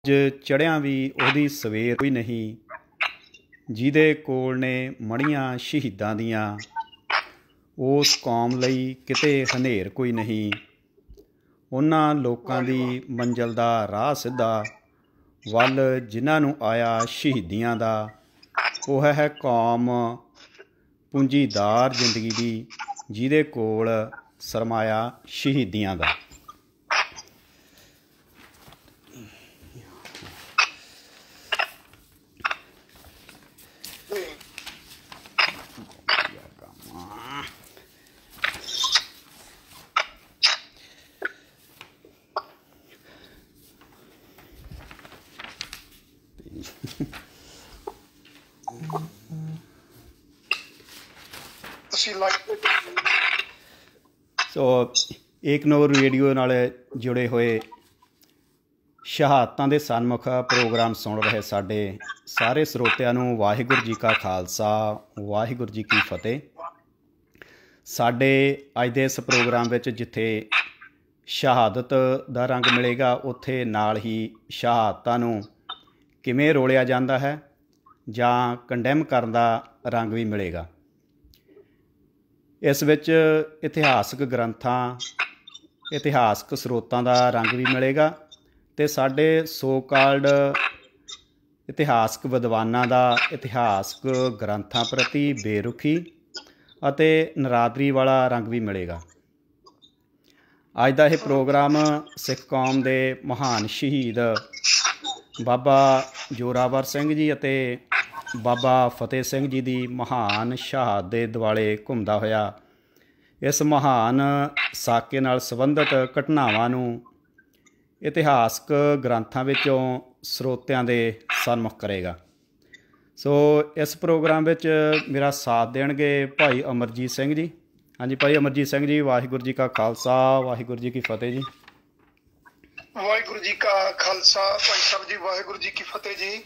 ਚੜ੍ਹਿਆਂ ਵੀ ਉਹਦੀ ਸਵੇਰ ਕੋਈ ਨਹੀਂ, ਜਿਹਦੇ ਕੋਲ ਨੇ ਮੜੀਆਂ ਸ਼ਹੀਦਾਂ ਦੀਆਂ, ਉਸ ਕੌਮ ਲਈ ਕਿਤੇ ਹਨੇਰ ਕੋਈ ਨਹੀਂ। ਉਹਨਾਂ ਲੋਕਾਂ ਦੀ ਮੰਜ਼ਿਲ ਦਾ ਰਾਹ ਸਿੱਧਾ, ਵੱਲ ਜਿਨ੍ਹਾਂ ਨੂੰ ਆਇਆ ਸ਼ਹੀਦੀਆਂ ਦਾ। ਉਹ ਹੈ ਕੌਮ ਪੂੰਜੀਦਾਰ ਜ਼ਿੰਦਗੀ ਦੀ, ਜਿਹਦੇ ਕੋਲ ਸਰਮਾਇਆ ਸ਼ਹੀਦੀਆਂ ਦਾ। ਸੋ ਏਕਨੂਰ ਰੇਡੀਓ ਨਾਲ ਜੁੜੇ ਹੋਏ ਸ਼ਹਾਦਤਾਂ ਦੇ ਸਨਮੁਖ ਪ੍ਰੋਗਰਾਮ ਸੁਣ ਰਹੇ ਸਾਡੇ ਸਾਰੇ ਸਰੋਤਿਆਂ ਨੂੰ ਵਾਹਿਗੁਰੂ ਜੀ ਕਾ ਖਾਲਸਾ, ਵਾਹਿਗੁਰੂ ਜੀ ਕੀ ਫਤਿਹ। ਸਾਡੇ ਅੱਜ ਦੇ ਇਸ ਪ੍ਰੋਗਰਾਮ ਵਿੱਚ ਜਿੱਥੇ ਸ਼ਹਾਦਤ ਦਾ ਰੰਗ ਮਿਲੇਗਾ, ਉੱਥੇ ਨਾਲ ਹੀ ਸ਼ਹਾਦਤਾਂ ਨੂੰ ਕਿਵੇਂ ਰੋਲਿਆ ਜਾਂਦਾ ਹੈ ਜਾਂ ਕੰਡੈਮ ਕਰਨ ਦਾ ਰੰਗ ਵੀ ਮਿਲੇਗਾ। ਇਸ ਵਿੱਚ ਇਤਿਹਾਸਕ ਗ੍ਰੰਥਾਂ, ਇਤਿਹਾਸਕ ਸਰੋਤਾਂ ਦਾ ਰੰਗ ਵੀ ਮਿਲੇਗਾ ਅਤੇ ਸਾਡੇ ਸੋ ਕਾਲਡ ਇਤਿਹਾਸਕ ਵਿਦਵਾਨਾਂ ਦਾ ਇਤਿਹਾਸਕ ਗ੍ਰੰਥਾਂ ਪ੍ਰਤੀ ਬੇਰੁਖੀ ਅਤੇ ਨਰਾਦਰੀ ਵਾਲਾ ਰੰਗ ਵੀ ਮਿਲੇਗਾ। ਅੱਜ ਦਾ ਇਹ ਪ੍ਰੋਗਰਾਮ ਸਿੱਖ ਕੌਮ ਦੇ ਮਹਾਨ ਸ਼ਹੀਦ ਬਾਬਾ ਜ਼ੋਰਾਵਰ ਸਿੰਘ ਜੀ ਅਤੇ ਬਾਬਾ ਫਤਿਹ ਸਿੰਘ ਜੀ ਦੀ ਮਹਾਨ ਸ਼ਹਾਦਤ ਦੇ ਦੁਆਲੇ ਘੁੰਮਦਾ ਹੋਇਆ ਇਸ ਮਹਾਨ ਸਾਕੇ ਨਾਲ ਸੰਬੰਧਿਤ ਘਟਨਾਵਾਂ ਨੂੰ ਇਤਿਹਾਸਕ ਗ੍ਰੰਥਾਂ ਵਿੱਚੋਂ ਸਰੋਤਿਆਂ ਦੇ ਸਨਮੁਖ ਕਰੇਗਾ। ਸੋ ਇਸ ਪ੍ਰੋਗਰਾਮ ਵਿੱਚ ਮੇਰਾ ਸਾਥ ਦੇਣਗੇ ਭਾਈ ਅਮਰਜੀਤ ਸਿੰਘ ਜੀ। ਹਾਂਜੀ ਭਾਈ ਅਮਰਜੀਤ ਸਿੰਘ ਜੀ, ਵਾਹਿਗੁਰੂ ਜੀ ਕਾ ਖਾਲਸਾ, ਵਾਹਿਗੁਰੂ ਜੀ ਕੀ ਫਤਿਹ ਜੀ। ਵਾਹਿਗੁਰੂ ਜੀ ਕਾ ਖਾਲਸਾ ਭਾਈ ਸਾਹਿਬ ਜੀ, ਵਾਹਿਗੁਰੂ ਜੀ ਕੀ ਫਤਿਹ ਜੀ।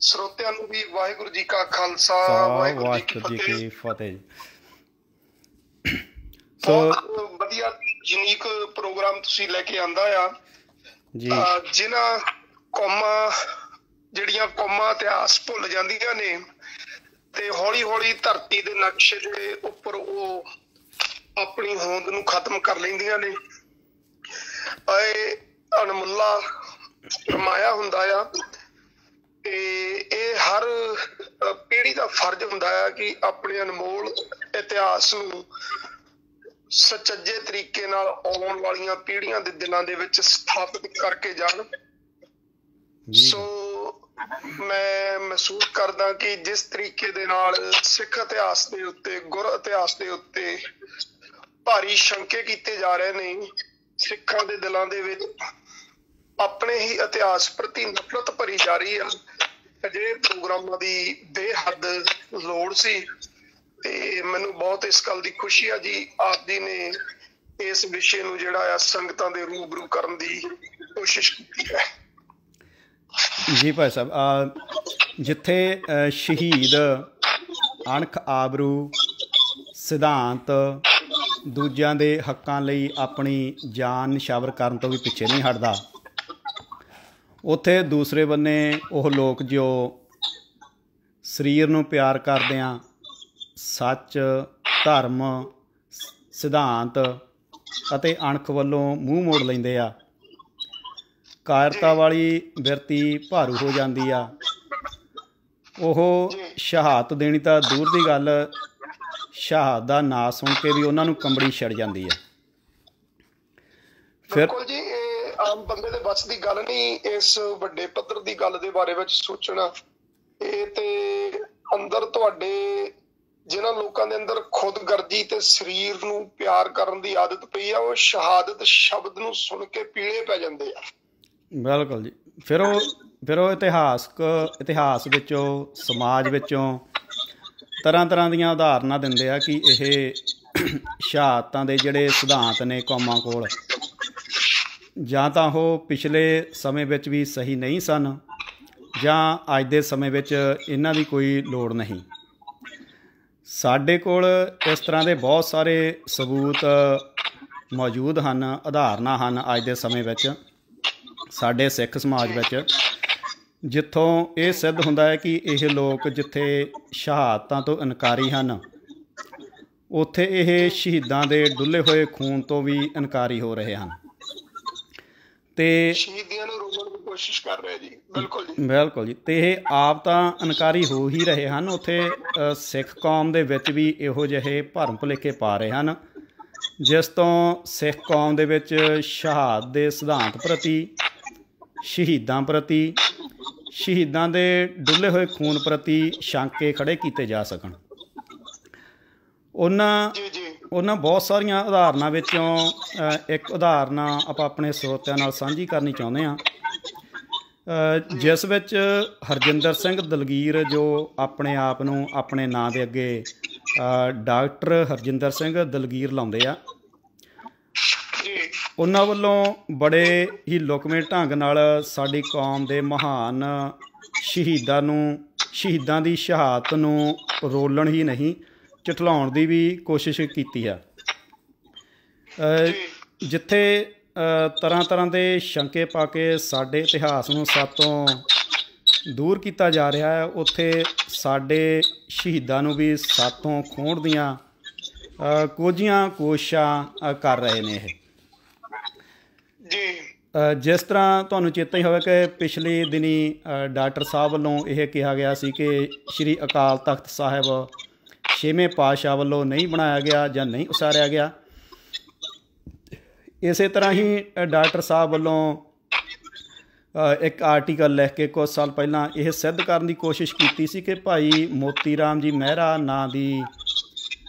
ਸਰੋਤਿਆਂ ਨੂੰ ਵੀ ਵਾਹਿਗੁਰੂ ਜੀ ਕਾ ਖਾਲਸਾ, ਵਾਹਿਗੁਰੂ ਜੀ ਕੀ ਫਤਿਹ ਜੀ। ਬਹੁਤ ਵਧੀਆ ਯੂਨੀਕ ਪ੍ਰੋਗਰਾਮ ਤੁਸੀਂ ਲੈ ਕੇ ਆਂਦਾ ਆ ਜੀ। ਜਿਨ੍ਹਾਂ ਕੌਮਾਂ, ਜਿਹੜੀਆਂ ਕੌਮਾਂ ਇਤਿਹਾਸ ਭੁੱਲ ਜਾਂਦੀਆਂ ਨੇ ਤੇ ਹੌਲੀ ਹੌਲੀ ਧਰਤੀ ਦੇ ਨਕਸ਼ੇ ਦੇ ਉੱਪਰ ਉਹ ਆਪਣੀ ਹੋਂਦ ਨੂੰ ਖਤਮ ਕਰ ਲੈਂਦੀਆਂ ਨੇ, ਇਹ ਅਣਮੁੱਲਾ ਸਰਮਾਇਆ ਹੁੰਦਾ ਆ। ਤੇ ਇਹ ਹਰ ਪੀੜ੍ਹੀ ਦਾ ਫਰਜ਼ ਹੁੰਦਾ ਆ ਕਿ ਆਪਣੇ ਅਨਮੋਲ ਇਤਿਹਾਸ ਨੂੰ ਸੁਚੱਜੇ ਤਰੀਕੇ ਨਾਲ ਆਉਣ ਵਾਲੀਆਂ ਪੀੜ੍ਹੀਆਂ ਦੇ ਦਿਲਾਂ ਦੇ ਵਿੱਚ ਸਥਾਪਿਤ ਕਰਕੇ ਜਾਣ। ਸੋ ਮੈਂ ਮਹਿਸੂਸ ਕਰਦਾ ਕਿ ਜਿਸ ਤਰੀਕੇ ਦੇ ਨਾਲ ਸਿੱਖ ਇਤਿਹਾਸ ਦੇ ਉੱਤੇ, ਗੁਰ ਇਤਿਹਾਸ ਦੇ ਉੱਤੇ ਭਾਰੀ ਸ਼ੰਕੇ ਕੀਤੇ ਜਾ ਰਹੇ ਨੇ, ਸਿੱਖਾਂ ਦੇ ਦਿਲਾਂ ਦੇ ਵਿੱਚ ਆਪਣੇ ਹੀ ਇਤਿਹਾਸ ਪ੍ਰਤੀ ਨਫ਼ਰਤ ਭਰੀ ਜਾ ਰਹੀ ਆ। ਅਜਿਹੇ ਪ੍ਰੋਗਰਾਮਾਂ ਦੀ ਬੇਹੱਦ ਲੋੜ ਸੀ ਤੇ ਮੈਨੂੰ ਬਹੁਤ ਇਸ ਗੱਲ ਦੀ ਖੁਸ਼ੀ ਆ ਜੀ, ਆਪ ਜੀ ਨੇ ਇਸ ਵਿਸ਼ੇ ਨੂੰ ਜਿਹੜਾ ਆ ਸੰਗਤਾਂ ਦੇ ਰੂਬਰੂ ਕਰਨ ਦੀ ਕੋਸ਼ਿਸ਼ ਕੀਤੀ ਹੈ। ਜੀ ਭਾਈ ਸਾਹਿਬ, ਜਿੱਥੇ ਸ਼ਹੀਦ ਅਣਖ ਆਬਰੂ ਸਿਧਾਂਤ ਦੂਜਿਆਂ ਦੇ ਹੱਕਾਂ ਲਈ ਆਪਣੀ ਜਾਨ ਨਿਛਾਵਰ ਕਰਨ ਤੋਂ ਵੀ ਪਿੱਛੇ ਨਹੀਂ ਹਟਦਾ, ਉੱਥੇ ਦੂਸਰੇ ਬੰਨੇ ਉਹ ਲੋਕ ਜੋ ਸਰੀਰ ਨੂੰ ਪਿਆਰ ਕਰਦਿਆਂ ਸੱਚ, ਧਰਮ, ਸਿਧਾਂਤ ਅਤੇ ਅਣਖ ਵੱਲੋਂ ਮੂੰਹ ਮੋੜ ਲੈਂਦੇ ਆ, ਕਾਇਰਤਾ ਵਾਲੀ ਬਿਰਤੀ ਭਾਰੂ ਹੋ ਜਾਂਦੀ ਆ। ਉਹ ਸ਼ਹਾਦਤ ਦੇਣੀ ਤਾਂ ਦੂਰ ਦੀ ਗੱਲ, ਸ਼ਹਾਦਤ ਦਾ ਨਾਂ ਸੁਣ ਕੇ ਵੀ ਉਹਨਾਂ ਨੂੰ ਕੰਬੜੀ ਛਿੜ ਜਾਂਦੀ ਆ। ਫਿਰ ਜੀ ਇਹ ਆਮ ਬੰਦੇ ਦੇ ਵੱਸ ਦੀ ਗੱਲ ਨਹੀਂ, ਇਸ ਵੱਡੇ ਪੱਧਰ ਦੀ ਗੱਲ ਦੇ ਬਾਰੇ ਵਿੱਚ ਸੋਚਣਾ। ਇਹ ਤੇ ਅੰਦਰ ਤੁਹਾਡੇ ਜਿਨ੍ਹਾਂ ਲੋਕਾਂ ਦੇ ਅੰਦਰ ਖੁਦਗਰਜੀ ਤੇ ਸਰੀਰ ਨੂੰ ਪਿਆਰ ਕਰਨ ਦੀ ਆਦਤ ਪਈ ਆ, ਉਹ ਸ਼ਹਾਦਤ ਸ਼ਬਦ ਨੂੰ ਸੁਣ ਕੇ ਪੀਲੇ ਪੈ ਜਾਂਦੇ ਆ। ਬਿਲਕੁਲ ਜੀ। ਫਿਰ ਉਹ ਇਤਿਹਾਸ ਵਿੱਚੋਂ, ਸਮਾਜ ਵਿੱਚੋਂ ਤਰ੍ਹਾਂ ਤਰ੍ਹਾਂ ਦੀਆਂ ਉਦਾਹਰਨਾਂ ਦਿੰਦੇ ਆ ਕਿ ਇਹ ਸ਼ਹਾਦਤਾਂ ਦੇ ਜਿਹੜੇ ਸਿਧਾਂਤ ਨੇ ਕੌਮਾਂ ਕੋਲ, ਜਾਂ ਤਾਂ ਉਹ ਪਿਛਲੇ ਸਮੇਂ ਵਿੱਚ ਵੀ ਸਹੀ ਨਹੀਂ ਸਨ ਜਾਂ ਅੱਜ ਦੇ ਸਮੇਂ ਵਿੱਚ ਇਹਨਾਂ ਦੀ ਕੋਈ ਲੋੜ ਨਹੀਂ। ਸਾਡੇ ਕੋਲ ਇਸ ਤਰ੍ਹਾਂ ਦੇ ਬਹੁਤ ਸਾਰੇ ਸਬੂਤ ਮੌਜੂਦ ਹਨ, ਉਦਾਹਰਨਾਂ ਹਨ ਅੱਜ ਦੇ ਸਮੇਂ ਵਿੱਚ। ਸਾਡੇ ਸਿੱਖ ਸਮਾਜ ਵਿੱਚ, ਜਿੱਥੋਂ ਇਹ ਸਿੱਧ ਹੁੰਦਾ ਹੈ ਕਿ ਇਹ ਲੋਕ ਜਿੱਥੇ ਸ਼ਹਾਦਤਾਂ ਤੋਂ ਇਨਕਾਰੀ ਹਨ, ਉੱਥੇ ਇਹ ਸ਼ਹੀਦਾਂ ਦੇ ਡੁੱਲੇ ਹੋਏ ਖੂਨ ਤੋਂ ਵੀ ਇਨਕਾਰੀ ਹੋ ਰਹੇ ਹਨ ਤੇ ਸ਼ਹੀਦੀਆਂ ਨੂੰ ਰੋਕਣ ਦੀ ਕੋਸ਼ਿਸ਼ ਕਰ ਰਹੇ ਜੀ। ਬਿਲਕੁਲ ਜੀ, ਬਿਲਕੁਲ ਜੀ। ਤੇ ਇਹ ਆਪ ਤਾਂ ਇਨਕਾਰੀ ਹੋ ਹੀ ਰਹੇ ਹਨ, ਉੱਥੇ ਸਿੱਖ ਕੌਮ ਦੇ ਵਿੱਚ ਵੀ ਇਹੋ ਜਿਹੇ ਭਰਮ ਭੁਲੇਖੇ ਪਾ ਰਹੇ ਹਨ, ਜਿਸ ਤੋਂ ਸਿੱਖ ਕੌਮ ਦੇ ਵਿੱਚ ਸ਼ਹਾਦਤ ਦੇ ਸਿਧਾਂਤ ਪ੍ਰਤੀ, ਸ਼ਹੀਦਾਂ ਪ੍ਰਤੀ, ਸ਼ਹੀਦਾਂ ਦੇ ਡੁੱਲੇ ਹੋਏ ਖੂਨ ਪ੍ਰਤੀ ਸ਼ੰਕੇ ਖੜ੍ਹੇ ਕੀਤੇ ਜਾ ਸਕਣ। ਉਹਨਾਂ ਬਹੁਤ ਸਾਰੀਆਂ ਉਦਾਹਰਨਾਂ ਵਿੱਚੋਂ ਇੱਕ ਉਦਾਹਰਨ ਆਪਾਂ ਆਪਣੇ ਸਰੋਤਿਆਂ ਨਾਲ ਸਾਂਝੀ ਕਰਨੀ ਚਾਹੁੰਦੇ ਹਾਂ, ਜਿਸ ਵਿੱਚ ਹਰਜਿੰਦਰ ਸਿੰਘ ਦਲਗੀਰ, ਜੋ ਆਪਣੇ ਆਪ ਨੂੰ ਆਪਣੇ ਨਾਂ ਦੇ ਅੱਗੇ ਡਾਕਟਰ ਹਰਜਿੰਦਰ ਸਿੰਘ ਦਲਗੀਰ ਲਾਉਂਦੇ ਆ, ਉਹਨਾਂ ਵੱਲੋਂ ਬੜੇ ਹੀ ਲੁਕਵੇਂ ਢੰਗ ਨਾਲ ਸਾਡੀ ਕੌਮ ਦੇ ਮਹਾਨ ਸ਼ਹੀਦਾਂ ਦੀ ਸ਼ਹਾਦਤ ਨੂੰ ਰੋਲਣ ਹੀ ਨਹੀਂ, ਝੁਠਲਾਉਣ ਦੀ ਵੀ ਕੋਸ਼ਿਸ਼ ਕੀਤੀ ਹੈ। ਜਿੱਥੇ ਤਰ੍ਹਾਂ ਤਰ੍ਹਾਂ ਦੇ ਸ਼ੰਕੇ ਪਾ ਕੇ ਸਾਡੇ ਇਤਿਹਾਸ ਨੂੰ ਸਾਤੋਂ ਦੂਰ ਕੀਤਾ ਜਾ ਰਿਹਾ ਹੈ, ਉੱਥੇ ਸਾਡੇ ਸ਼ਹੀਦਾਂ ਨੂੰ ਵੀ ਸਾਤੋਂ ਖੋਹਣ ਦੀਆਂ ਕੋਝੀਆਂ ਕੋਸ਼ਿਸ਼ਾਂ ਕਰ ਰਹੇ ਨੇ ਇਹ। ਜਿਸ ਤਰ੍ਹਾਂ ਤੁਹਾਨੂੰ ਚੇਤਾ ਹੀ ਹੋਵੇ ਕਿ ਪਿਛਲੇ ਦਿਨੀ ਡਾਕਟਰ ਸਾਹਿਬ ਵੱਲੋਂ ਇਹ ਕਿਹਾ ਗਿਆ ਸੀ ਕਿ ਸ਼੍ਰੀ ਅਕਾਲ ਤਖਤ ਸਾਹਿਬ 6ਵੇਂ ਪਾਤਸ਼ਾਹ ਵੱਲੋਂ ਨਹੀਂ ਬਣਾਇਆ ਗਿਆ ਜਾਂ ਨਹੀਂ ਉਸਾਰਿਆ ਗਿਆ। ਇਸੇ ਤਰ੍ਹਾਂ ਹੀ ਡਾਕਟਰ ਸਾਹਿਬ ਵੱਲੋਂ ਇੱਕ ਆਰਟੀਕਲ ਲਿਖ ਕੇ ਕੁਝ ਸਾਲ ਪਹਿਲਾਂ ਇਹ ਸਿੱਧ ਕਰਨ ਦੀ ਕੋਸ਼ਿਸ਼ ਕੀਤੀ ਸੀ ਕਿ ਭਾਈ ਮੋਤੀ ਰਾਮ ਜੀ ਮਹਿਰਾ ਨਾਂ ਦੀ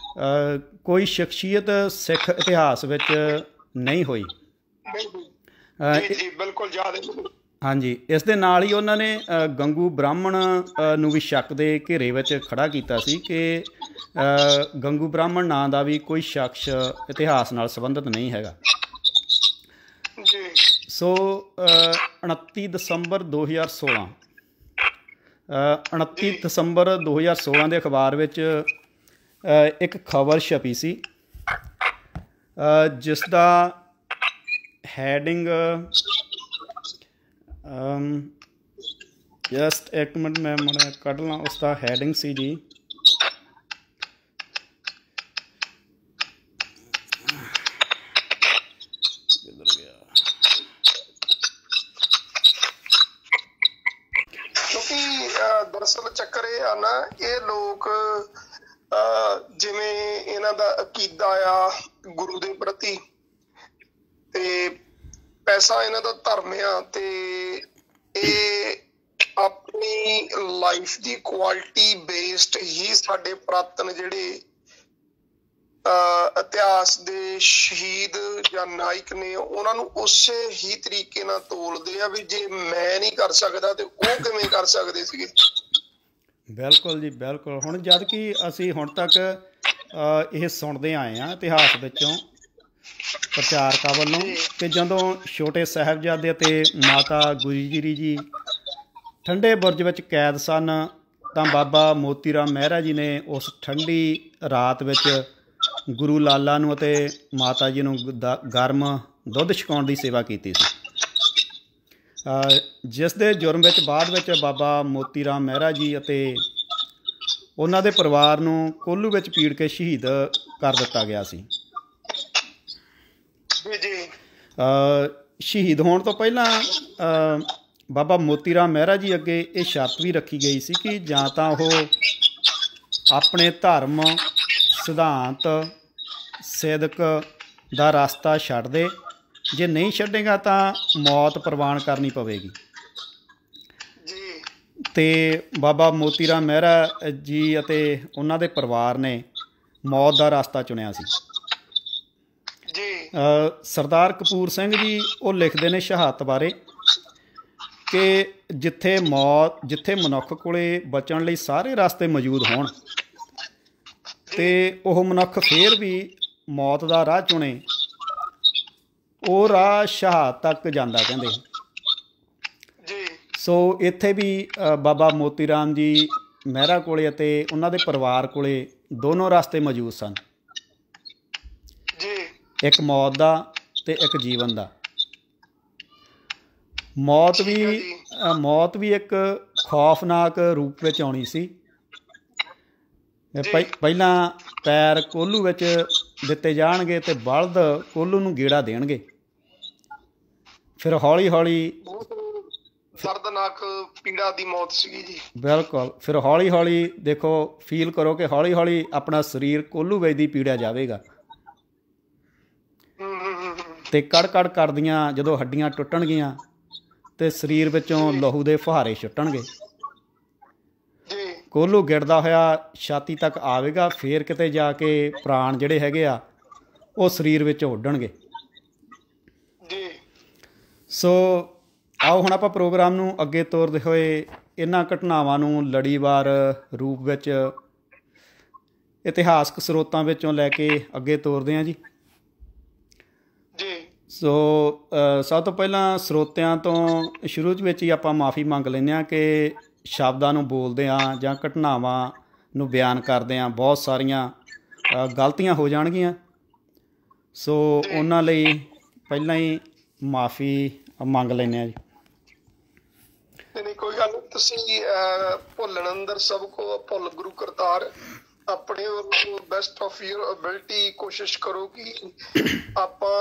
ਕੋਈ ਸ਼ਖਸੀਅਤ ਸਿੱਖ ਇਤਿਹਾਸ ਵਿੱਚ ਨਹੀਂ ਹੋਈ। ਬਿਲਕੁਲ ਯਾਦ ਹੈ। ਹਾਂਜੀ, ਇਸ ਦੇ ਨਾਲ ਹੀ ਉਹਨਾਂ ਨੇ ਗੰਗੂ ਬ੍ਰਾਹਮਣ ਨੂੰ ਵੀ ਸ਼ੱਕ ਦੇ ਘੇਰੇ ਵਿੱਚ ਖੜ੍ਹਾ ਕੀਤਾ ਸੀ ਕਿ ਗੰਗੂ ਬ੍ਰਾਹਮਣ ਨਾਂ ਦਾ ਵੀ ਕੋਈ ਸ਼ਖਸ ਇਤਿਹਾਸ ਨਾਲ ਸੰਬੰਧਿਤ ਨਹੀਂ ਹੈਗਾ। ਸੋ 29 ਦਸੰਬਰ 2016 ਦੇ ਅਖਬਾਰ ਵਿੱਚ ਇੱਕ ਖਬਰ ਛਪੀ ਸੀ, ਜਿਸ ਦਾ ਹੈਡਿੰਗ ਜਸਟ ਇੱਕ ਮਿੰਟ ਮੈਂ ਮੁੜ ਕੱਢ ਲਾਂ, ਉਸ ਦਾ ਹੈਡਿੰਗ ਸੀ ਜੀ ਦਰਅਸਲ ਚੱਕਰ ਇਹ ਆ ਨਾ, ਇਹ ਲੋਕ ਜਿਵੇਂ ਇਹਨਾਂ ਦਾ ਅਕੀਦਾ ਆ ਗੁਰੂ ਦੇ ਪ੍ਰਤੀ ਤੇ ਪੈਸਾ ਇਹਨਾਂ ਦਾ ਧਰਮ ਆ, ਤੇ ਇਹ ਆਪਣੀ ਲਾਈਫ ਦੀ ਕੁਆਲਿਟੀ ਬੇਸਡ ਹੀ ਸਾਡੇ ਪੁਰਾਤਨ ਜਿਹੜੇ ਇਤਿਹਾਸ ਦੇ ਸ਼ਹੀਦ ਜਾਂ ਨਾਇਕ ਨੇ ਉਹਨਾਂ ਨੂੰ ਉਸੇ ਹੀ ਤਰੀਕੇ ਨਾਲ ਤੋਲਦੇ ਆ ਵੀ ਜੇ ਮੈਂ ਨਹੀਂ ਕਰ ਸਕਦਾ ਤੇ ਉਹ ਕਿਵੇਂ ਕਰ ਸਕਦੇ ਸੀਗੇ। ਬਿਲਕੁਲ ਜੀ, ਬਿਲਕੁਲ। ਹੁਣ ਜਦ ਕਿ ਅਸੀਂ ਹੁਣ ਤੱਕ ਇਹ ਸੁਣਦੇ ਆਏ ਹਾਂ ਇਤਿਹਾਸ ਵਿੱਚੋਂ ਪ੍ਰਚਾਰਕਾਂ ਵੱਲੋਂ ਕਿ ਜਦੋਂ ਛੋਟੇ ਸਾਹਿਬਜ਼ਾਦੇ ਅਤੇ ਮਾਤਾ ਗੁਜਰੀ ਜੀ ਠੰਡੇ ਬੁਰਜ ਵਿੱਚ ਕੈਦ ਸਨ ਤਾਂ ਬਾਬਾ ਮੋਤੀ ਰਾਮ ਮਹਿਰਾ ਜੀ ਨੇ ਉਸ ਠੰਡੀ ਰਾਤ ਵਿੱਚ ਗੁਰੂ ਲਾਲਾ ਨੂੰ ਅਤੇ ਮਾਤਾ ਜੀ ਨੂੰ ਗਰਮ ਦੁੱਧ ਛਕਾਉਣ ਦੀ ਸੇਵਾ ਕੀਤੀ ਸੀ, ਜਿਸ ਦੇ ਜੁਰਮ ਵਿੱਚ ਬਾਅਦ ਵਿੱਚ ਬਾਬਾ ਮੋਤੀ ਰਾਮ ਮਹਿਰਾ ਜੀ ਅਤੇ ਉਹਨਾਂ ਦੇ ਪਰਿਵਾਰ ਨੂੰ ਕੋਹਲੂ ਵਿੱਚ ਪੀੜ ਕੇ ਸ਼ਹੀਦ ਕਰ ਦਿੱਤਾ ਗਿਆ ਸੀ। ਸ਼ਹੀਦ ਹੋਣ ਤੋਂ ਪਹਿਲਾਂ ਬਾਬਾ ਮੋਤੀ ਰਾਮ ਮਹਿਰਾ ਜੀ ਅੱਗੇ ਇਹ ਸ਼ਰਤ ਵੀ ਰੱਖੀ ਗਈ ਸੀ ਕਿ ਜਾਂ ਤਾਂ ਉਹ ਆਪਣੇ ਧਰਮ, ਸਿਧਾਂਤ, ਸਿਦਕ ਦਾ ਰਸਤਾ ਛੱਡ ਦੇ, ਜੇ ਨਹੀਂ ਛੱਡੇਗਾ ਤਾਂ ਮੌਤ ਪ੍ਰਵਾਨ ਕਰਨੀ ਪਵੇਗੀ। ਅਤੇ ਬਾਬਾ ਮੋਤੀ ਰਾਮ ਮਹਿਰਾ ਜੀ ਅਤੇ ਉਹਨਾਂ ਦੇ ਪਰਿਵਾਰ ਨੇ ਮੌਤ ਦਾ ਰਸਤਾ ਚੁਣਿਆ ਸੀ। ਸਰਦਾਰ ਕਪੂਰ ਸਿੰਘ ਜੀ ਉਹ ਲਿਖਦੇ ਨੇ ਸ਼ਹਾਦਤ ਬਾਰੇ ਕਿ ਜਿੱਥੇ ਮਨੁੱਖ ਕੋਲੇ ਬਚਣ ਲਈ ਸਾਰੇ ਰਸਤੇ ਮੌਜੂਦ ਹੋਣ ਅਤੇ ਉਹ ਮਨੁੱਖ ਫਿਰ ਵੀ ਮੌਤ ਦਾ ਰਾਹ ਚੁਣੇ, ਉਹ ਰਾਹ ਸ਼ਹਾਦਤ ਤੱਕ ਜਾਂਦਾ ਕਹਿੰਦੇ। ਸੋ ਇੱਥੇ ਵੀ ਬਾਬਾ ਮੋਤੀ ਰਾਮ ਜੀ ਮਹਿਰਾ ਕੋਲੇ ਅਤੇ ਉਹਨਾਂ ਦੇ ਪਰਿਵਾਰ ਕੋਲੇ ਦੋਨੋਂ ਰਸਤੇ ਮੌਜੂਦ ਸਨ, ਇੱਕ ਮੌਤ ਦਾ ਅਤੇ ਇੱਕ ਜੀਵਨ ਦਾ। ਮੌਤ ਵੀ ਇੱਕ ਖੌਫਨਾਕ ਰੂਪ ਵਿੱਚ ਆਉਣੀ ਸੀ। ਪਹਿਲਾਂ ਪੈਰ ਕੋਹਲੂ ਵਿੱਚ ਦਿੱਤੇ ਜਾਣਗੇ ਤੇ ਬਲਦ ਕੋਹਲੂ ਨੂੰ ਗੇੜਾ ਦੇਣਗੇ। ਫਿਰ ਹੌਲੀ ਹੌਲੀ ਦਰਦਨਾਕ ਪੀੜਾ ਦੀ ਮੌਤ ਸੀਗੀ ਜੀ। ਬਿਲਕੁਲ। ਫਿਰ ਹੌਲੀ ਹੌਲੀ ਦੇਖੋ, ਫੀਲ ਕਰੋ ਕਿ ਹੌਲੀ ਹੌਲੀ ਆਪਣਾ ਸਰੀਰ ਕੋਹਲੂ ਵਿੱਚ ਦੀ ਪੀੜਿਆ ਜਾਵੇਗਾ ਤੇ ਕੜ ਕਰਦੀਆਂ ਜਦੋਂ ਹੱਡੀਆਂ ਟੁੱਟਣਗੀਆਂ ਤੇ ਸਰੀਰ ਵਿੱਚੋਂ ਲਹੂ ਦੇ ਫੁਹਾਰੇ ਛੁੱਟਣਗੇ। ਕੋਹਲੂ ਗਿਰਦਾ ਹੋਇਆ ਛਾਤੀ ਤੱਕ ਆਵੇਗਾ। ਫਿਰ ਕਿਤੇ ਜਾ ਕੇ ਪ੍ਰਾਣ ਜਿਹੜੇ ਹੈਗੇ ਆ ਉਹ ਸਰੀਰ ਵਿੱਚੋਂ ਉੱਡਣਗੇ। ਸੋ ਆਓ ਹੁਣ ਆਪਾਂ ਪ੍ਰੋਗਰਾਮ ਨੂੰ ਅੱਗੇ ਤੋਰਦੇ ਹੋਏ ਇਹਨਾਂ ਘਟਨਾਵਾਂ ਨੂੰ ਲੜੀਵਾਰ ਰੂਪ ਵਿੱਚ ਇਤਿਹਾਸਕ ਸਰੋਤਾਂ ਵਿੱਚੋਂ ਲੈ ਕੇ ਅੱਗੇ ਤੋਰਦੇ ਹਾਂ ਜੀ। ਸੋ ਸਭ ਤੋਂ ਪਹਿਲਾਂ ਸਰੋਤਿਆਂ ਤੋਂ ਸ਼ੁਰੂ ਵਿੱਚ ਹੀ ਆਪਾਂ ਮਾफ़ੀ ਮੰਗ ਲੈਂਦੇ ਹਾਂ ਕਿ ਸ਼ਬਦਾਂ ਨੂੰ ਬੋਲਦੇ ਹਾਂ ਜਾਂ ਘਟਨਾਵਾਂ ਨੂੰ ਬਿਆਨ ਕਰਦੇ ਹਾਂ ਬਹੁਤ ਸਾਰੀਆਂ ਗਲਤੀਆਂ ਹੋ ਜਾਣਗੀਆਂ। ਸੋ ਉਹਨਾਂ ਲਈ ਪਹਿਲਾਂ ਹੀ ਮਾफ़ੀ ਮੰਗ ਲੈਂਦੇ ਹਾਂ ਜੀ। ਨਹੀਂ, ਕੋਈ ਗੱਲ ਨਹੀਂ। ਤੁਸੀਂ ਭੁੱਲਣ ਅੰਦਰ ਸਭ ਕੋ ਭੁੱਲ ਗੁਰੂ ਕਰਤਾਰ। ਆਪਣੇ ਬੈਸਟ ਆਫ ਯੂਰ ਅਬਿਲਿਟੀ ਕੋਸ਼ਿਸ਼ ਕਰੋ ਕਿ ਆਪਾਂ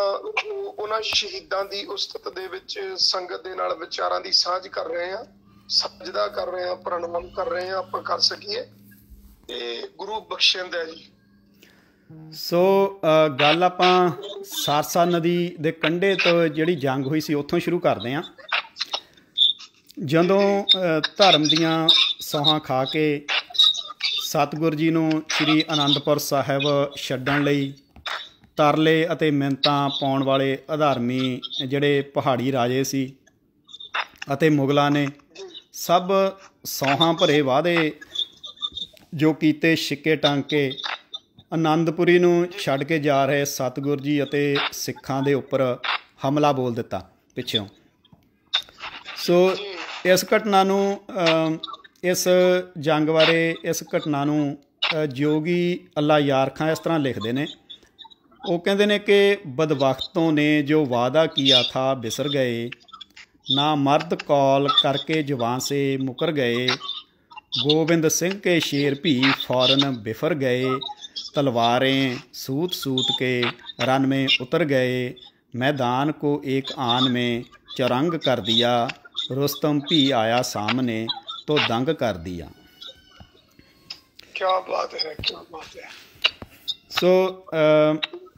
ਉਹਨਾਂ ਸ਼ਹੀਦਾਂ ਦੀ ਉਸਤਤ ਦੇ ਵਿੱਚ ਸੰਗਤ ਦੇ ਨਾਲ ਵਿਚਾਰਾਂ ਦੀ ਸਾਂਝ ਕਰ ਰਹੇ ਹਾਂ, ਸਜਦਾ ਕਰ ਰਹੇ ਹਾਂ, ਪ੍ਰਣਾਮ ਕਰ ਰਹੇ ਹਾਂ, ਆਪਾਂ ਕਰ ਸਕੀਏ ਤੇ ਗੁਰੂ ਬਖਸ਼ਿੰਦਾ ਜੀ। ਸੋ ਗੱਲ ਆਪਾਂ ਸਾਰਸਾ ਨਦੀ ਦੇ ਕੰਢੇ ਤੋਂ ਜਿਹੜੀ ਜੰਗ ਹੋਈ ਸੀ ਉੱਥੋਂ ਸ਼ੁਰੂ ਕਰਦੇ ਹਾਂ। ਜਦੋਂ ਧਰਮ ਦੀਆਂ ਸੌਹਾਂ ਖਾ ਕੇ ਸਤਿਗੁਰ ਜੀ ਨੂੰ ਸ਼੍ਰੀ ਅਨੰਦਪੁਰ ਸਾਹਿਬ ਛੱਡਣ ਲਈ ਤਰਲੇ ਅਤੇ ਮਿੰਨਤਾਂ ਪਾਉਣ ਵਾਲੇ ਅਧਰਮੀ ਜਿਹੜੇ ਪਹਾੜੀ ਰਾਜੇ ਸੀ ਅਤੇ ਮੁਗਲਾਂ ਨੇ ਸਭ ਸੌਹਾਂ ਭਰੇ ਵਾਅਦੇ ਜੋ ਕੀਤੇ ਛਿੱਕੇ ਟੰਗ ਕੇ ਆਨੰਦਪੁਰੀ ਨੂੰ ਛੱਡ ਕੇ ਜਾ ਰਹੇ ਸਤਿਗੁਰ ਜੀ ਅਤੇ ਸਿੱਖਾਂ ਦੇ ਉੱਪਰ ਹਮਲਾ ਬੋਲ ਦਿੱਤਾ ਪਿੱਛੋਂ। ਸੋ ਇਸ ਘਟਨਾ ਨੂੰ ਇਸ ਜੰਗ ਬਾਰੇ ਇਸ ਘਟਨਾ ਨੂੰ ਜੋਗੀ ਅੱਲਾ ਯਾਰ ਖਾਂ ਇਸ ਤਰ੍ਹਾਂ ਲਿਖਦੇ ਨੇ। ਉਹ ਕਹਿੰਦੇ ਨੇ ਕਿ ਬਦਬਖਤੋਂ ਨੇ ਜੋ ਵਾਅਦਾ ਕੀਆ ਥਾ ਬਿਸਰ ਗਏ, ਨਾ ਮਰਦ ਕੌਲ ਕਰਕੇ ਜਵਾਨ ਸੇ ਮੁਕਰ ਗਏ, ਗੋਬਿੰਦ ਸਿੰਘ के शेर भी फौरन बिफर गए, तलवारें सूत सूत के रन में उतर गए, मैदान को एक आन में चरंग कर दिया, रुस्तम भी आया सामने तो दंग कर दिया। क्या बात है, क्या बात है। सो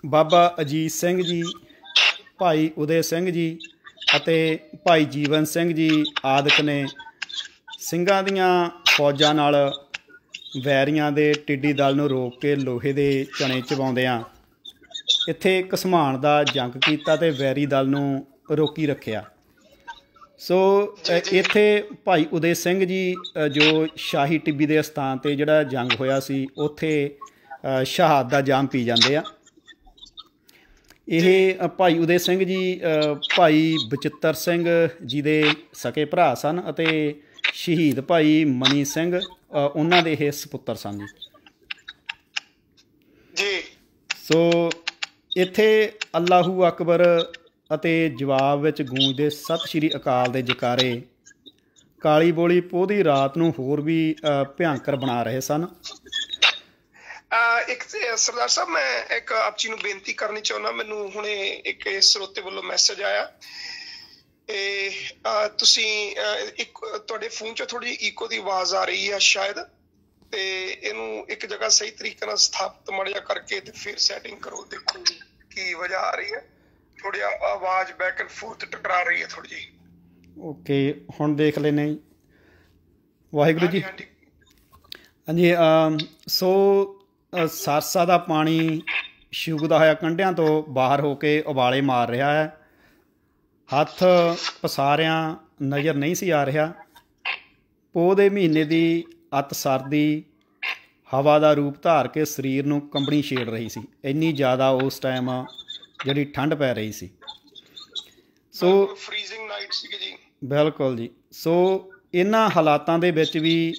ਬਾਬਾ ਅਜੀਤ ਸਿੰਘ ਜੀ, ਭਾਈ ਉਦੈ ਸਿੰਘ ਜੀ ਅਤੇ ਭਾਈ ਜੀਵਨ ਸਿੰਘ ਜੀ ਆਦਿਕ ਨੇ ਸਿੰਘਾਂ ਦੀਆਂ ਫੌਜਾਂ ਨਾਲ ਵੈਰੀਆਂ ਦੇ ਟਿੱਡੀ ਦਲ ਨੂੰ ਰੋਕ ਕੇ ਲੋਹੇ ਦੇ ਚਣੇ ਚਬਾਉਂਦਿਆਂ ਇੱਥੇ ਘਸਮਾਣ ਦਾ ਜੰਗ ਕੀਤਾ ਅਤੇ ਵੈਰੀ ਦਲ ਨੂੰ ਰੋਕੀ ਰੱਖਿਆ। ਸੋ ਇੱਥੇ ਭਾਈ ਉਦੈ ਸਿੰਘ ਜੀ ਜੋ ਸ਼ਾਹੀ ਟਿੱਬੀ ਦੇ ਅਸਥਾਨ 'ਤੇ ਜਿਹੜਾ ਜੰਗ ਹੋਇਆ ਸੀ ਉੱਥੇ ਸ਼ਹਾਦਤ ਦਾ ਜਾਮ ਪੀ ਜਾਂਦੇ ਆ। ਇਹ ਭਾਈ ਉਦੈ ਸਿੰਘ ਜੀ ਭਾਈ ਬਚਿੱਤਰ ਸਿੰਘ ਜੀ ਦੇ ਸਕੇ ਭਰਾ ਸਨ ਅਤੇ ਸ਼ਹੀਦ ਭਾਈ ਮਨੀ ਸਿੰਘ ਉਹਨਾਂ ਦੇ ਇਹ ਸਪੁੱਤਰ ਸਨ ਜੀ। ਸੋ ਇੱਥੇ ਅੱਲਾਹੂ ਅਕਬਰ ਅਤੇ ਜਵਾਬ ਵਿੱਚ ਗੂੰਜਦੇ ਸਤਿ ਸ਼੍ਰੀ ਅਕਾਲ ਦੇ ਜਕਾਰੇ ਕਾਲੀ ਬੋਲੀ ਪੋਹ ਦੀ ਰਾਤ ਨੂੰ ਹੋਰ ਵੀ ਭਿਆਨਕ ਬਣਾ ਰਹੇ ਸਨ। ਇੱਕ ਸਰਦਾਰ ਸਾਹਿਬ, ਮੈਂ ਇੱਕ ਆਪ ਜੀ ਨੂੰ ਬੇਨਤੀ ਕਰਨੀ ਚਾਹੁੰਦਾ। ਮੈਨੂੰ ਹੁਣੇ ਇੱਕ ਸਰੋਤੇ ਵੱਲੋਂ ਮੈਸੇਜ ਆਇਆ। ਤੁਸੀਂ ਇੱਕ ਤੁਹਾਡੇ ਫੋਨ 'ਚ ਥੋੜ੍ਹੀ ਜਿਹੀ ਈਕੋ ਦੀ ਆਵਾਜ਼ ਆ ਰਹੀ ਹੈ ਸ਼ਾਇਦ, ਤੇ ਇਹਨੂੰ ਇੱਕ ਜਗ੍ਹਾ ਸਹੀ ਤਰੀਕੇ ਨਾਲ ਸਥਾਪਿਤ ਮਾੜਾ ਕਰਕੇ ਤੇ ਫਿਰ ਸੈਟਿੰਗ ਕਰੋ। ਦੇਖੋ ਕੀ ਵਜ੍ਹਾ ਆ ਰਹੀ ਹੈ। ਥੋੜ੍ਹੀ ਆਵਾਜ਼ ਬੈਕ ਐਂਡ ਫੋਰਥ ਟਕਰਾ ਰਹੀ ਹੈ ਥੋੜ੍ਹੀ ਜਿਹੀ। ਓਕੇ, ਹੁਣ ਦੇਖ ਲੈਂਦੇ ਜੀ। ਵਾਹਿਗੁਰੂ ਜੀ। ਹਾਂਜੀ, ਸੋ ਸਰਸਾ ਦਾ ਪਾਣੀ ਸ਼ੁਗਦਾ ਹੋਇਆ ਕੰਢਿਆਂ ਤੋਂ ਬਾਹਰ ਹੋ ਕੇ ਉਬਾਲੇ ਮਾਰ ਰਿਹਾ ਹੈ। ਹੱਥ ਪਸਾਰਿਆਂ ਨਜ਼ਰ ਨਹੀਂ ਸੀ ਆ ਰਿਹਾ। ਪੋਹ ਦੇ ਮਹੀਨੇ ਦੀ ਅੱਤ ਸਰਦੀ ਹਵਾ ਦਾ ਰੂਪ ਧਾਰ ਕੇ ਸਰੀਰ ਨੂੰ ਕੰਬਣੀ ਛੇੜ ਰਹੀ ਸੀ। ਇੰਨੀ ਜ਼ਿਆਦਾ ਉਸ ਟਾਈਮ ਜਿਹੜੀ ਠੰਡ ਪੈ ਰਹੀ ਸੀ। ਸੋ ਫਰੀਜ਼ਿੰਗ ਨਾਈਟ ਸੀ ਜੀ। ਬਿਲਕੁਲ ਜੀ। ਸੋ ਇਹਨਾਂ ਹਾਲਾਤਾਂ ਦੇ ਵਿੱਚ ਵੀ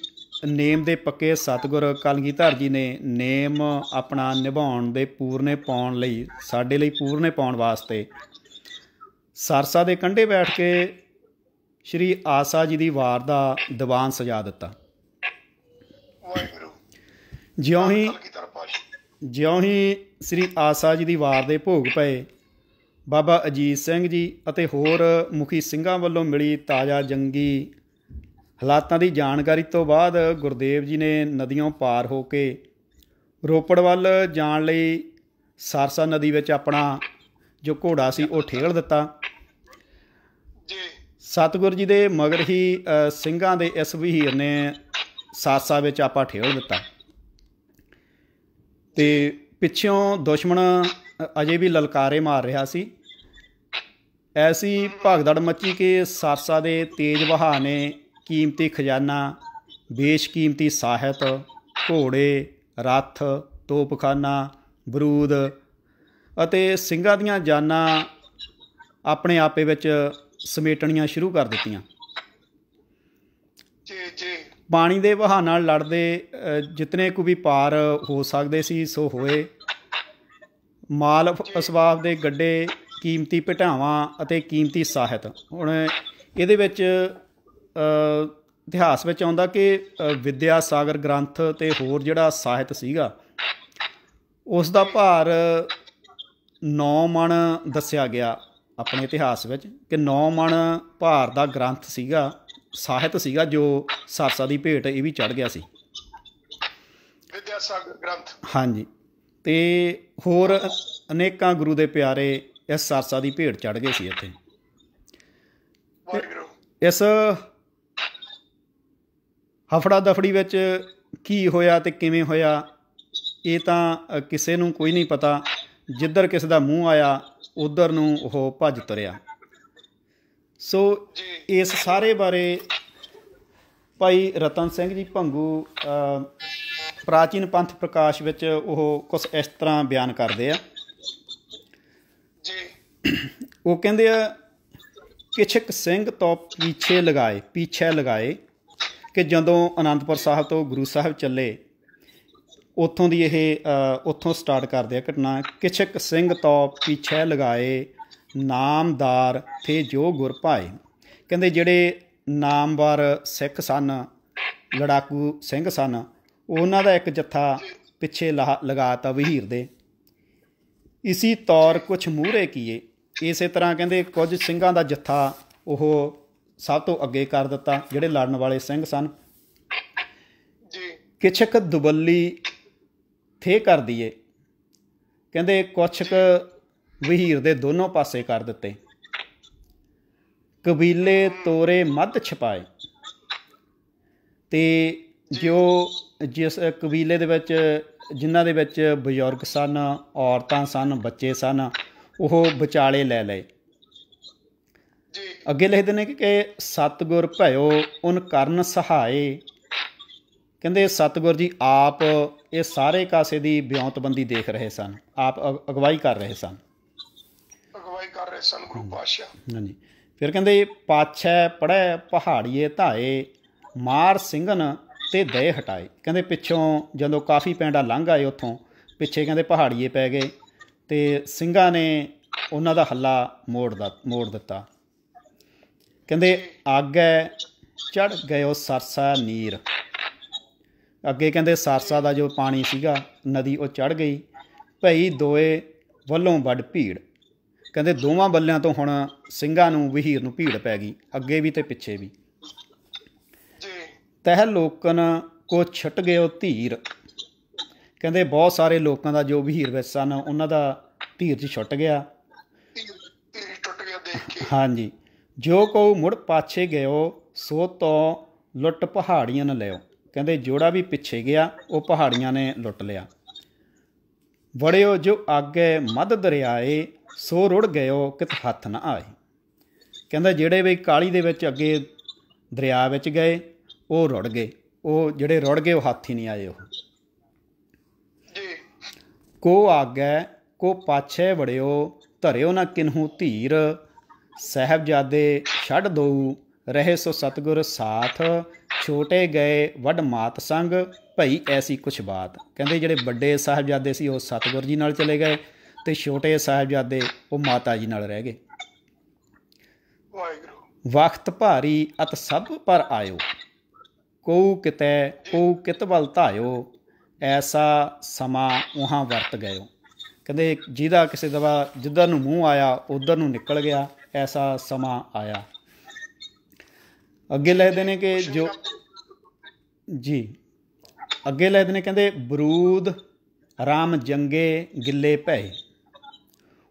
ਨੇਮ ਦੇ ਪੱਕੇ ਸਤਿਗੁਰ ਕਲਗੀਧਰ ਜੀ ਨੇ ਨੇਮ ਆਪਣਾ ਨਿਭਾਉਣ ਦੇ ਪੂਰਨੇ ਪਾਉਣ ਲਈ, ਸਾਡੇ ਲਈ ਪੂਰਨੇ ਪਾਉਣ ਵਾਸਤੇ ਸਰਸਾ ਦੇ ਕੰਢੇ ਬੈਠ ਕੇ ਸ਼੍ਰੀ ਆਸਾ ਜੀ ਦੀ ਵਾਰ ਦਾ ਦੀਵਾਨ ਸਜਾ ਦਿੱਤਾ। ਜਿਉਂ ਹੀ ਸ੍ਰੀ ਆਸਾ ਜੀ ਦੀ ਵਾਰ ਦੇ ਭੋਗ ਪਏ, ਬਾਬਾ ਅਜੀਤ ਸਿੰਘ ਜੀ ਅਤੇ ਹੋਰ ਮੁਖੀ ਸਿੰਘਾਂ ਵੱਲੋਂ ਮਿਲੀ ਤਾਜ਼ਾ ਜੰਗੀ ਹਾਲਾਤਾਂ ਦੀ ਜਾਣਕਾਰੀ ਤੋਂ ਬਾਅਦ ਗੁਰਦੇਵ ਜੀ ਨੇ ਨਦੀਆਂ ਪਾਰ ਹੋ ਕੇ ਰੋਪੜ ਵੱਲ ਜਾਣ ਲਈ ਸਰਸਾ ਨਦੀ ਵਿੱਚ ਆਪਣਾ ਜੋ ਘੋੜਾ ਸੀ ਉਹ ਠੇਲ ਦਿੱਤਾ। ਸਤਿਗੁਰ ਜੀ ਦੇ ਮਗਰ ਹੀ ਸਿੰਘਾਂ ਦੇ ਇਸ ਵਹੀਰ ਨੇ ਸਰਸਾ ਵਿੱਚ ਆਪਾ ਠੇਲ ਦਿੱਤਾ ਅਤੇ ਪਿੱਛੋਂ ਦੁਸ਼ਮਣ ਅਜੇ ਵੀ ਲਲਕਾਰੇ ਮਾਰ ਰਿਹਾ ਸੀ। ਐਸੀ ਭਗਦੜ ਮੱਚੀ ਕਿ ਸਰਸਾ ਦੇ ਤੇਜ਼ ਵਹਾਅ ਨੇ ਕੀਮਤੀ ਖਜ਼ਾਨਾ, ਬੇਸ਼ਕੀਮਤੀ ਸਾਹਿਤ, ਘੋੜੇ, ਰੱਥ, ਤੋਪਖਾਨਾ, ਬਰੂਦ ਅਤੇ ਸਿੰਘਾਂ ਦੀਆਂ ਜਾਨਾਂ ਆਪਣੇ ਆਪੇ ਵਿੱਚ ਸਮੇਟਣੀਆਂ ਸ਼ੁਰੂ ਕਰ ਦਿੱਤੀਆਂ। ਪਾਣੀ ਦੇ ਵਹਾਅ ਨਾਲ ਲੜਦੇ ਜਿਤਨੇ ਕੁ ਵੀ ਪਾਰ ਹੋ ਸਕਦੇ ਸੀ ਸੋ ਹੋਏ। ਮਾਲ ਅਸਬਾਬ ਦੇ ਗੱਡੇ, ਕੀਮਤੀ ਭਟਾਵਾਂ ਅਤੇ ਕੀਮਤੀ ਸਾਹਿਤ। ਹੁਣ ਇਹਦੇ ਵਿੱਚ ਇਤਿਹਾਸ ਵਿੱਚ ਆਉਂਦਾ ਕਿ ਵਿਦਿਆ ਸਾਗਰ ਗ੍ਰੰਥ ਅਤੇ ਹੋਰ ਜਿਹੜਾ ਸਾਹਿਤ ਸੀਗਾ ਉਸ ਦਾ ਭਾਰ 9 ਮਣ ਦੱਸਿਆ ਗਿਆ ਆਪਣੇ ਇਤਿਹਾਸ ਵਿੱਚ, ਕਿ 9 ਮਣ ਭਾਰ ਦਾ ਗ੍ਰੰਥ ਸੀਗਾ, ਸਾਹਿਤ ਸੀਗਾ, ਜੋ ਸਰਸਾ ਦੀ ਭੇਟ ਇਹ ਵੀ ਚੜ੍ਹ ਗਿਆ ਸੀ। ਵਿਦਿਆ ਸਾਗਰ ਗ੍ਰੰਥ, ਹਾਂਜੀ। ਅਤੇ ਹੋਰ ਅਨੇਕਾਂ ਗੁਰੂ ਦੇ ਪਿਆਰੇ ਇਸ ਸਰਸਾ ਦੀ ਭੇਟ ਚੜ੍ਹ ਗਏ ਸੀ ਇੱਥੇ। ਇਸ ਹਫੜਾ ਦਫੜੀ ਵਿੱਚ ਕੀ ਹੋਇਆ ਅਤੇ ਕਿਵੇਂ ਹੋਇਆ ਇਹ ਤਾਂ ਕਿਸੇ ਨੂੰ ਕੋਈ ਨਹੀਂ ਪਤਾ। ਜਿੱਧਰ ਕਿਸੇ ਦਾ ਮੂੰਹ ਆਇਆ ਉੱਧਰ ਨੂੰ ਉਹ ਭੱਜ ਤੁਰਿਆ। ਸੋ ਇਸ ਸਾਰੇ ਬਾਰੇ ਭਾਈ ਰਤਨ ਸਿੰਘ ਜੀ ਭੰਗੂ ਪ੍ਰਾਚੀਨ ਪੰਥ ਪ੍ਰਕਾਸ਼ ਵਿੱਚ ਉਹ ਕੁਛ ਇਸ ਤਰ੍ਹਾਂ ਬਿਆਨ ਕਰਦੇ ਆ। ਉਹ ਕਹਿੰਦੇ ਆ, ਕਿਛਕ ਸਿੰਘ ਤੋਂ ਪਿੱਛੇ ਲਗਾਏ ਕਿ ਜਦੋਂ ਅਨੰਦਪੁਰ ਸਾਹਿਬ ਤੋਂ ਗੁਰੂ ਸਾਹਿਬ ਚੱਲੇ, ਉੱਥੋਂ ਦੀ ਇਹ ਉੱਥੋਂ ਸਟਾਰਟ ਕਰਦੇ ਆ ਘਟਨਾ। ਕਿਛਕ ਸਿੰਘ ਤੋਂ ਪਿੱਛੇ ਲਗਾਏ, ਨਾਮਦਾਰ ਥੇ ਜੋ ਗੁਰ ਭਾਏ। ਕਹਿੰਦੇ ਜਿਹੜੇ ਨਾਮਵਰ ਸਿੱਖ ਸਨ, ਲੜਾਕੂ ਸਿੰਘ ਸਨ, ਉਹਨਾਂ ਦਾ ਇੱਕ ਜੱਥਾ ਪਿੱਛੇ ਲਗਾਤਾ ਵਹੀਰ ਦੇ। ਇਸੀ ਤੌਰ ਕੁਛ ਮੂਹਰੇ ਕੀਏ। ਇਸੇ ਤਰ੍ਹਾਂ ਕਹਿੰਦੇ ਕੁਝ ਸਿੰਘਾਂ ਦਾ ਜੱਥਾ ਉਹ ਸਭ ਤੋਂ ਅੱਗੇ ਕਰ ਦਿੱਤਾ, ਜਿਹੜੇ ਲੜਨ ਵਾਲੇ ਸਿੰਘ ਸਨ। ਕਿਛਕ ਦੁਬੱਲੀ ਥੇ ਕਰ ਦੀਏ। ਕਹਿੰਦੇ ਕੁਛ ਕੁ ਵਹੀਰ ਦੇ ਦੋਨੋਂ ਪਾਸੇ ਕਰ ਦਿੱਤੇ। ਕਬੀਲੇ ਤੋਰੇ ਮੱਧ ਛਪਾਏ। ਅਤੇ ਜਿਸ ਕਬੀਲੇ ਦੇ ਵਿੱਚ ਜਿਨ੍ਹਾਂ ਦੇ ਵਿੱਚ ਬਜ਼ੁਰਗ ਸਨ, ਔਰਤਾਂ ਸਨ, ਬੱਚੇ ਸਨ, ਉਹ ਵਿਚਾਲੇ ਲੈ ਲਏ। ਅੱਗੇ ਲਿਖਦੇ ਨੇ ਕਿ ਸਤਿਗੁਰ ਭਇਓ ਉਨ ਕਰਨ ਸਹਾਏ। ਕਹਿੰਦੇ ਸਤਿਗੁਰ ਜੀ ਆਪ ਇਹ ਸਾਰੇ ਕਾਸੇ ਦੀ ਵਿਉਂਤਬੰਦੀ ਦੇਖ ਰਹੇ ਸਨ, ਆਪ ਅਗਵਾਈ ਕਰ ਰਹੇ ਸਨ ਗੁਰੂ ਪਾਤਸ਼ਾਹ। ਹਾਂਜੀ। ਫਿਰ ਕਹਿੰਦੇ ਪਾਛੈ ਪੜ੍ਹੈ ਪਹਾੜੀਏ ਧਾਏ, ਮਾਰ ਸਿੰਘਨ ਤੇ ਦਏ ਹਟਾਏ। ਕਹਿੰਦੇ ਪਿੱਛੋਂ ਜਦੋਂ ਕਾਫੀ ਪਿੰਡਾਂ ਲੰਘ ਆਏ ਉੱਥੋਂ ਪਿੱਛੇ ਕਹਿੰਦੇ ਪਹਾੜੀਏ ਪੈ ਗਏ ਅਤੇ ਸਿੰਘਾਂ ਨੇ ਉਹਨਾਂ ਦਾ ਹੱਲਾ ਮੋੜ ਦਿੱਤਾ। ਕਹਿੰਦੇ ਆਗੇ ਚੜ੍ਹ ਗਇਓ ਸਰਸਾ ਨੀਰ। ਅੱਗੇ ਕਹਿੰਦੇ ਸਰਸਾ ਦਾ ਜੋ ਪਾਣੀ ਸੀਗਾ ਨਦੀ ਉਹ ਚੜ੍ਹ ਗਈ। ਭਈ ਦੋਏ ਵੱਲੋਂ ਵੱਡ ਭੀੜ। ਕਹਿੰਦੇ ਦੋਵਾਂ ਬੱਲਿਆਂ ਤੋਂ ਹੁਣ ਸਿੰਘਾਂ ਨੂੰ ਵਹੀਰ ਨੂੰ ਭੀੜ ਪੈ ਗਈ, ਅੱਗੇ ਵੀ ਅਤੇ ਪਿੱਛੇ ਵੀ। ਤਹਿ ਲੋਕਨ ਕੋ ਛੁੱਟ ਗਿਓ ਧੀਰ। ਕਹਿੰਦੇ ਬਹੁਤ ਸਾਰੇ ਲੋਕਾਂ ਦਾ ਜੋ ਵਹੀਰ ਵਿੱਚ ਸਨ ਉਹਨਾਂ ਦਾ ਧੀਰਜ ਛੁੱਟ ਗਿਆ। ਹਾਂਜੀ। ਜੋ ਕਹੂ ਮੁੜ ਪਾਛੇ ਗਿਓ, ਸੋ ਤੋਂ ਲੁੱਟ ਪਹਾੜੀਆਂ ਨ ਲਿਓ। ਕਹਿੰਦੇ ਜਿਹੜਾ ਵੀ ਪਿੱਛੇ ਗਿਆ ਉਹ ਪਹਾੜੀਆਂ ਨੇ ਲੁੱਟ ਲਿਆ। ਵੜਿਓ ਜੋ ਆਗੇ ਮੱਧ ਦਰਿਆਏ, ਸੋ ਰੁੜ ਗਇਓ ਕਿਤ ਹੱਥ ਨਾ ਆਏ। ਕਹਿੰਦਾ ਜਿਹੜੇ ਵੀ ਕਾਹਲੀ ਦੇ ਵਿੱਚ ਅੱਗੇ ਦਰਿਆ ਵਿੱਚ ਗਏ ਉਹ ਰੁੜ ਗਏ, ਉਹ ਜਿਹੜੇ ਰੁੜ ਗਏ ਉਹ ਹੱਥ ਹੀ ਨਹੀਂ ਆਏ। ਉਹ ਕੋ ਆਗੇ ਕੋ ਪਾਛੇ ਵੜਿਓ, ਧਰਿਓ ਨਾ ਕਿਨਹੂ ਧੀਰ। ਸਾਹਿਬਜ਼ਾਦੇ ਛੱਡ ਦਊ, ਰਹੇ ਸੋ ਸਤਿਗੁਰ ਸਾਥ। ਛੋਟੇ ਗਏ ਵੱਡ ਮਾਤ ਸੰਗ, ਭਈ ਐਸੀ ਕੁਛ ਬਾਤ। ਕਹਿੰਦੇ ਜਿਹੜੇ ਵੱਡੇ ਸਾਹਿਬਜ਼ਾਦੇ ਸੀ ਉਹ ਸਤਿਗੁਰ ਜੀ ਨਾਲ ਚਲੇ ਗਏ ਅਤੇ ਛੋਟੇ ਸਾਹਿਬਜ਼ਾਦੇ ਉਹ ਮਾਤਾ ਜੀ ਨਾਲ ਰਹਿ ਗਏ। ਵਖਤ ਭਾਰੀ ਅਤ ਸਭ ਪਰ ਆਇਓ, ਕਉ ਕਿਤੈ ਕਉ ਕਿਤ ਬਲ ਧਾਇਓ, ਐਸਾ ਸਮਾਂ ਉਹਾਂ ਵਰਤ ਗਇਓ। ਕਹਿੰਦੇ ਜਿਹਦਾ ਕਿਸੇ ਦਾ ਜਿੱਧਰ ਨੂੰ ਮੂੰਹ ਆਇਆ ਉੱਧਰ ਨੂੰ ਨਿਕਲ ਗਿਆ, ਐਸਾ ਸਮਾਂ ਆਇਆ। ਅੱਗੇ ਲਿਖਦੇ ਨੇ ਕਿ ਜੋ ਜੀ ਅੱਗੇ ਲਿਖਦੇ ਨੇ, ਕਹਿੰਦੇ ਬਰੂਦ ਰਾਮ ਜੰਗੇ ਗਿੱਲੇ ਭਏ,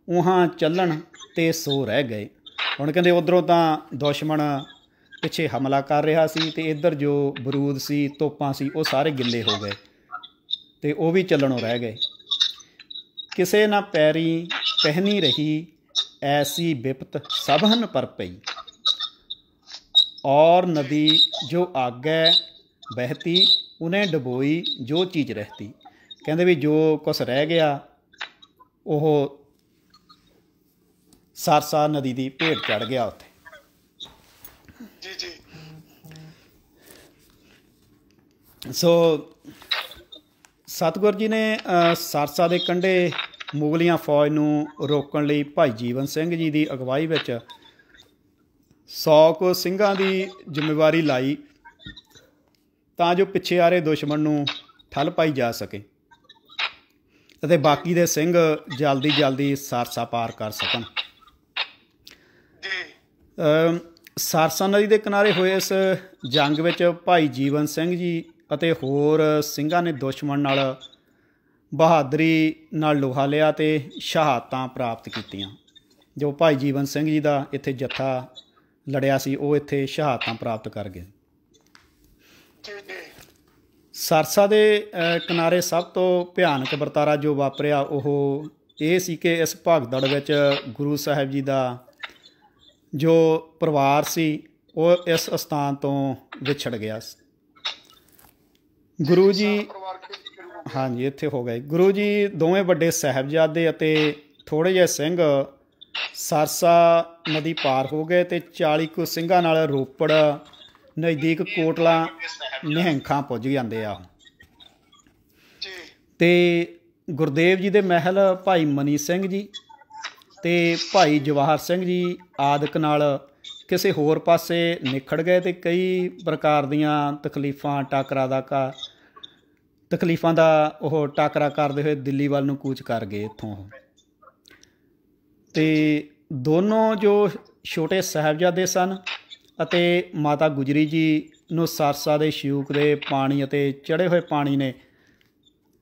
ਉਹਾਂ ਚੱਲਣ ਤੇ ਸੋ ਰਹਿ ਗਏ। ਹੁਣ ਕਹਿੰਦੇ ਉੱਧਰੋਂ ਤਾਂ ਦੁਸ਼ਮਣ ਪਿੱਛੇ ਹਮਲਾ ਕਰ ਰਿਹਾ ਸੀ ਅਤੇ ਇੱਧਰ ਜੋ ਬਰੂਦ ਸੀ, ਤੋਪਾਂ ਸੀ, ਉਹ ਸਾਰੇ ਗਿੱਲੇ ਹੋ ਗਏ ਅਤੇ ਉਹ ਵੀ ਚੱਲਣੋਂ ਰਹਿ ਗਏ। ਕਿਸੇ ਨਾ ਪੈਰੀ ਪਹਿਨੀ ਰਹੀ, ਐਸੀ ਬਿਪਤ ਸਭਨ ਪਰ ਪਈ, ਔਰ ਨਦੀ ਜੋ ਆਗੈ ਬਹਿਤੀ, ਉਹਨੇ ਡਬੋਈ ਜੋ ਚੀਜ਼ ਰਹਿਤੀ। ਕਹਿੰਦੇ ਵੀ ਜੋ ਕੁਛ ਰਹਿ ਗਿਆ ਉਹ ਸਰਸਾ ਨਦੀ ਦੀ ਭੇਟ ਚੜ੍ਹ ਗਿਆ ਉੱਥੇ। ਜੀ ਜੀ। ਸੋ ਸਤਿਗੁਰ ਜੀ ਨੇ ਸਰਸਾ ਦੇ ਕੰਢੇ ਮੁਗਲੀਆਂ ਫੌਜ ਨੂੰ ਰੋਕਣ ਲਈ ਭਾਈ ਜੀਵਨ ਸਿੰਘ ਜੀ ਦੀ ਅਗਵਾਈ ਵਿੱਚ 100 ਕੁ ਸਿੰਘਾਂ ਦੀ ਜ਼ਿੰਮੇਵਾਰੀ ਲਾਈ, ਤਾਂ ਜੋ ਪਿੱਛੇ ਆ ਰਹੇ ਦੁਸ਼ਮਣ ਨੂੰ ਠੱਲ ਪਾਈ ਜਾ ਸਕੇ ਅਤੇ ਬਾਕੀ ਦੇ ਸਿੰਘ ਜਲਦੀ ਜਲਦੀ ਸਰਸਾ ਪਾਰ ਕਰ ਸਕਣ। ਸਰਸਾ ਨਦੀ ਦੇ ਕਿਨਾਰੇ ਹੋਏ ਇਸ ਜੰਗ ਵਿੱਚ ਭਾਈ ਜੀਵਨ ਸਿੰਘ ਜੀ ਅਤੇ ਹੋਰ ਸਿੰਘਾਂ ਨੇ ਦੁਸ਼ਮਣ ਨਾਲ ਬਹਾਦਰੀ ਨਾਲ ਲੋਹਾ ਲਿਆ ਅਤੇ ਸ਼ਹਾਦਤਾਂ ਪ੍ਰਾਪਤ ਕੀਤੀਆਂ। ਜੋ ਭਾਈ ਜੀਵਨ ਸਿੰਘ ਜੀ ਦਾ ਇੱਥੇ ਜੱਥਾ ਲੜਿਆ ਸੀ, ਉਹ ਇੱਥੇ ਸ਼ਹਾਦਤਾਂ ਪ੍ਰਾਪਤ ਕਰ ਗਏ। ਸਰਸਾ ਦੇ ਕਿਨਾਰੇ ਸਭ ਤੋਂ ਭਿਆਨਕ ਵਰਤਾਰਾ ਜੋ ਵਾਪਰਿਆ ਉਹ ਇਹ ਸੀ ਕਿ ਇਸ ਭਗਦੜ ਵਿੱਚ ਗੁਰੂ ਸਾਹਿਬ ਜੀ ਦਾ ਜੋ ਪਰਿਵਾਰ ਸੀ ਉਹ ਇਸ ਅਸਥਾਨ ਤੋਂ ਵਿਛੜ ਗਿਆ। ਗੁਰੂ ਜੀ ਹਾਂਜੀ ਇੱਥੇ ਹੋ ਗਏ। ਗੁਰੂ ਜੀ ਦੋਵੇਂ ਵੱਡੇ ਸਾਹਿਬਜ਼ਾਦੇ ਅਤੇ ਥੋੜ੍ਹੇ ਜਿਹੇ ਸਿੰਘ ਸਰਸਾ ਨਦੀ ਪਾਰ ਹੋ ਗਏ ਅਤੇ 40 ਕੁ ਸਿੰਘਾਂ ਨਾਲ ਰੋਪੜ ਨਜ਼ਦੀਕ ਕੋਟਲਾ ਨਿਹੰਖਾਂ ਪੁੱਜ ਜਾਂਦੇ ਆ। ਅਤੇ ਗੁਰਦੇਵ ਜੀ ਦੇ ਮਹਿਲ ਭਾਈ ਮਨੀ ਸਿੰਘ ਜੀ ਅਤੇ ਭਾਈ ਜਵਾਹਰ ਸਿੰਘ ਜੀ ਆਦਿਕ ਨਾਲ ਕਿਸੇ ਹੋਰ ਪਾਸੇ ਨਿਖੜ ਗਏ ਅਤੇ ਕਈ ਪ੍ਰਕਾਰ ਦੀਆਂ ਤਕਲੀਫਾਂ ਦਾ ਉਹ ਟਾਕਰਾ ਕਰਦੇ ਹੋਏ ਦਿੱਲੀ ਵੱਲ ਨੂੰ ਕੂਚ ਕਰ ਗਏ ਇੱਥੋਂ। ਅਤੇ ਦੋਨੋਂ ਜੋ ਛੋਟੇ ਸਾਹਿਬਜ਼ਾਦੇ ਸਨ ਅਤੇ ਮਾਤਾ ਗੁਜਰੀ ਜੀ ਨੂੰ ਸਰਸਾ ਦੇ ਸ਼ਿਊਕ ਦੇ ਪਾਣੀ ਅਤੇ ਚੜ੍ਹੇ ਹੋਏ ਪਾਣੀ ਨੇ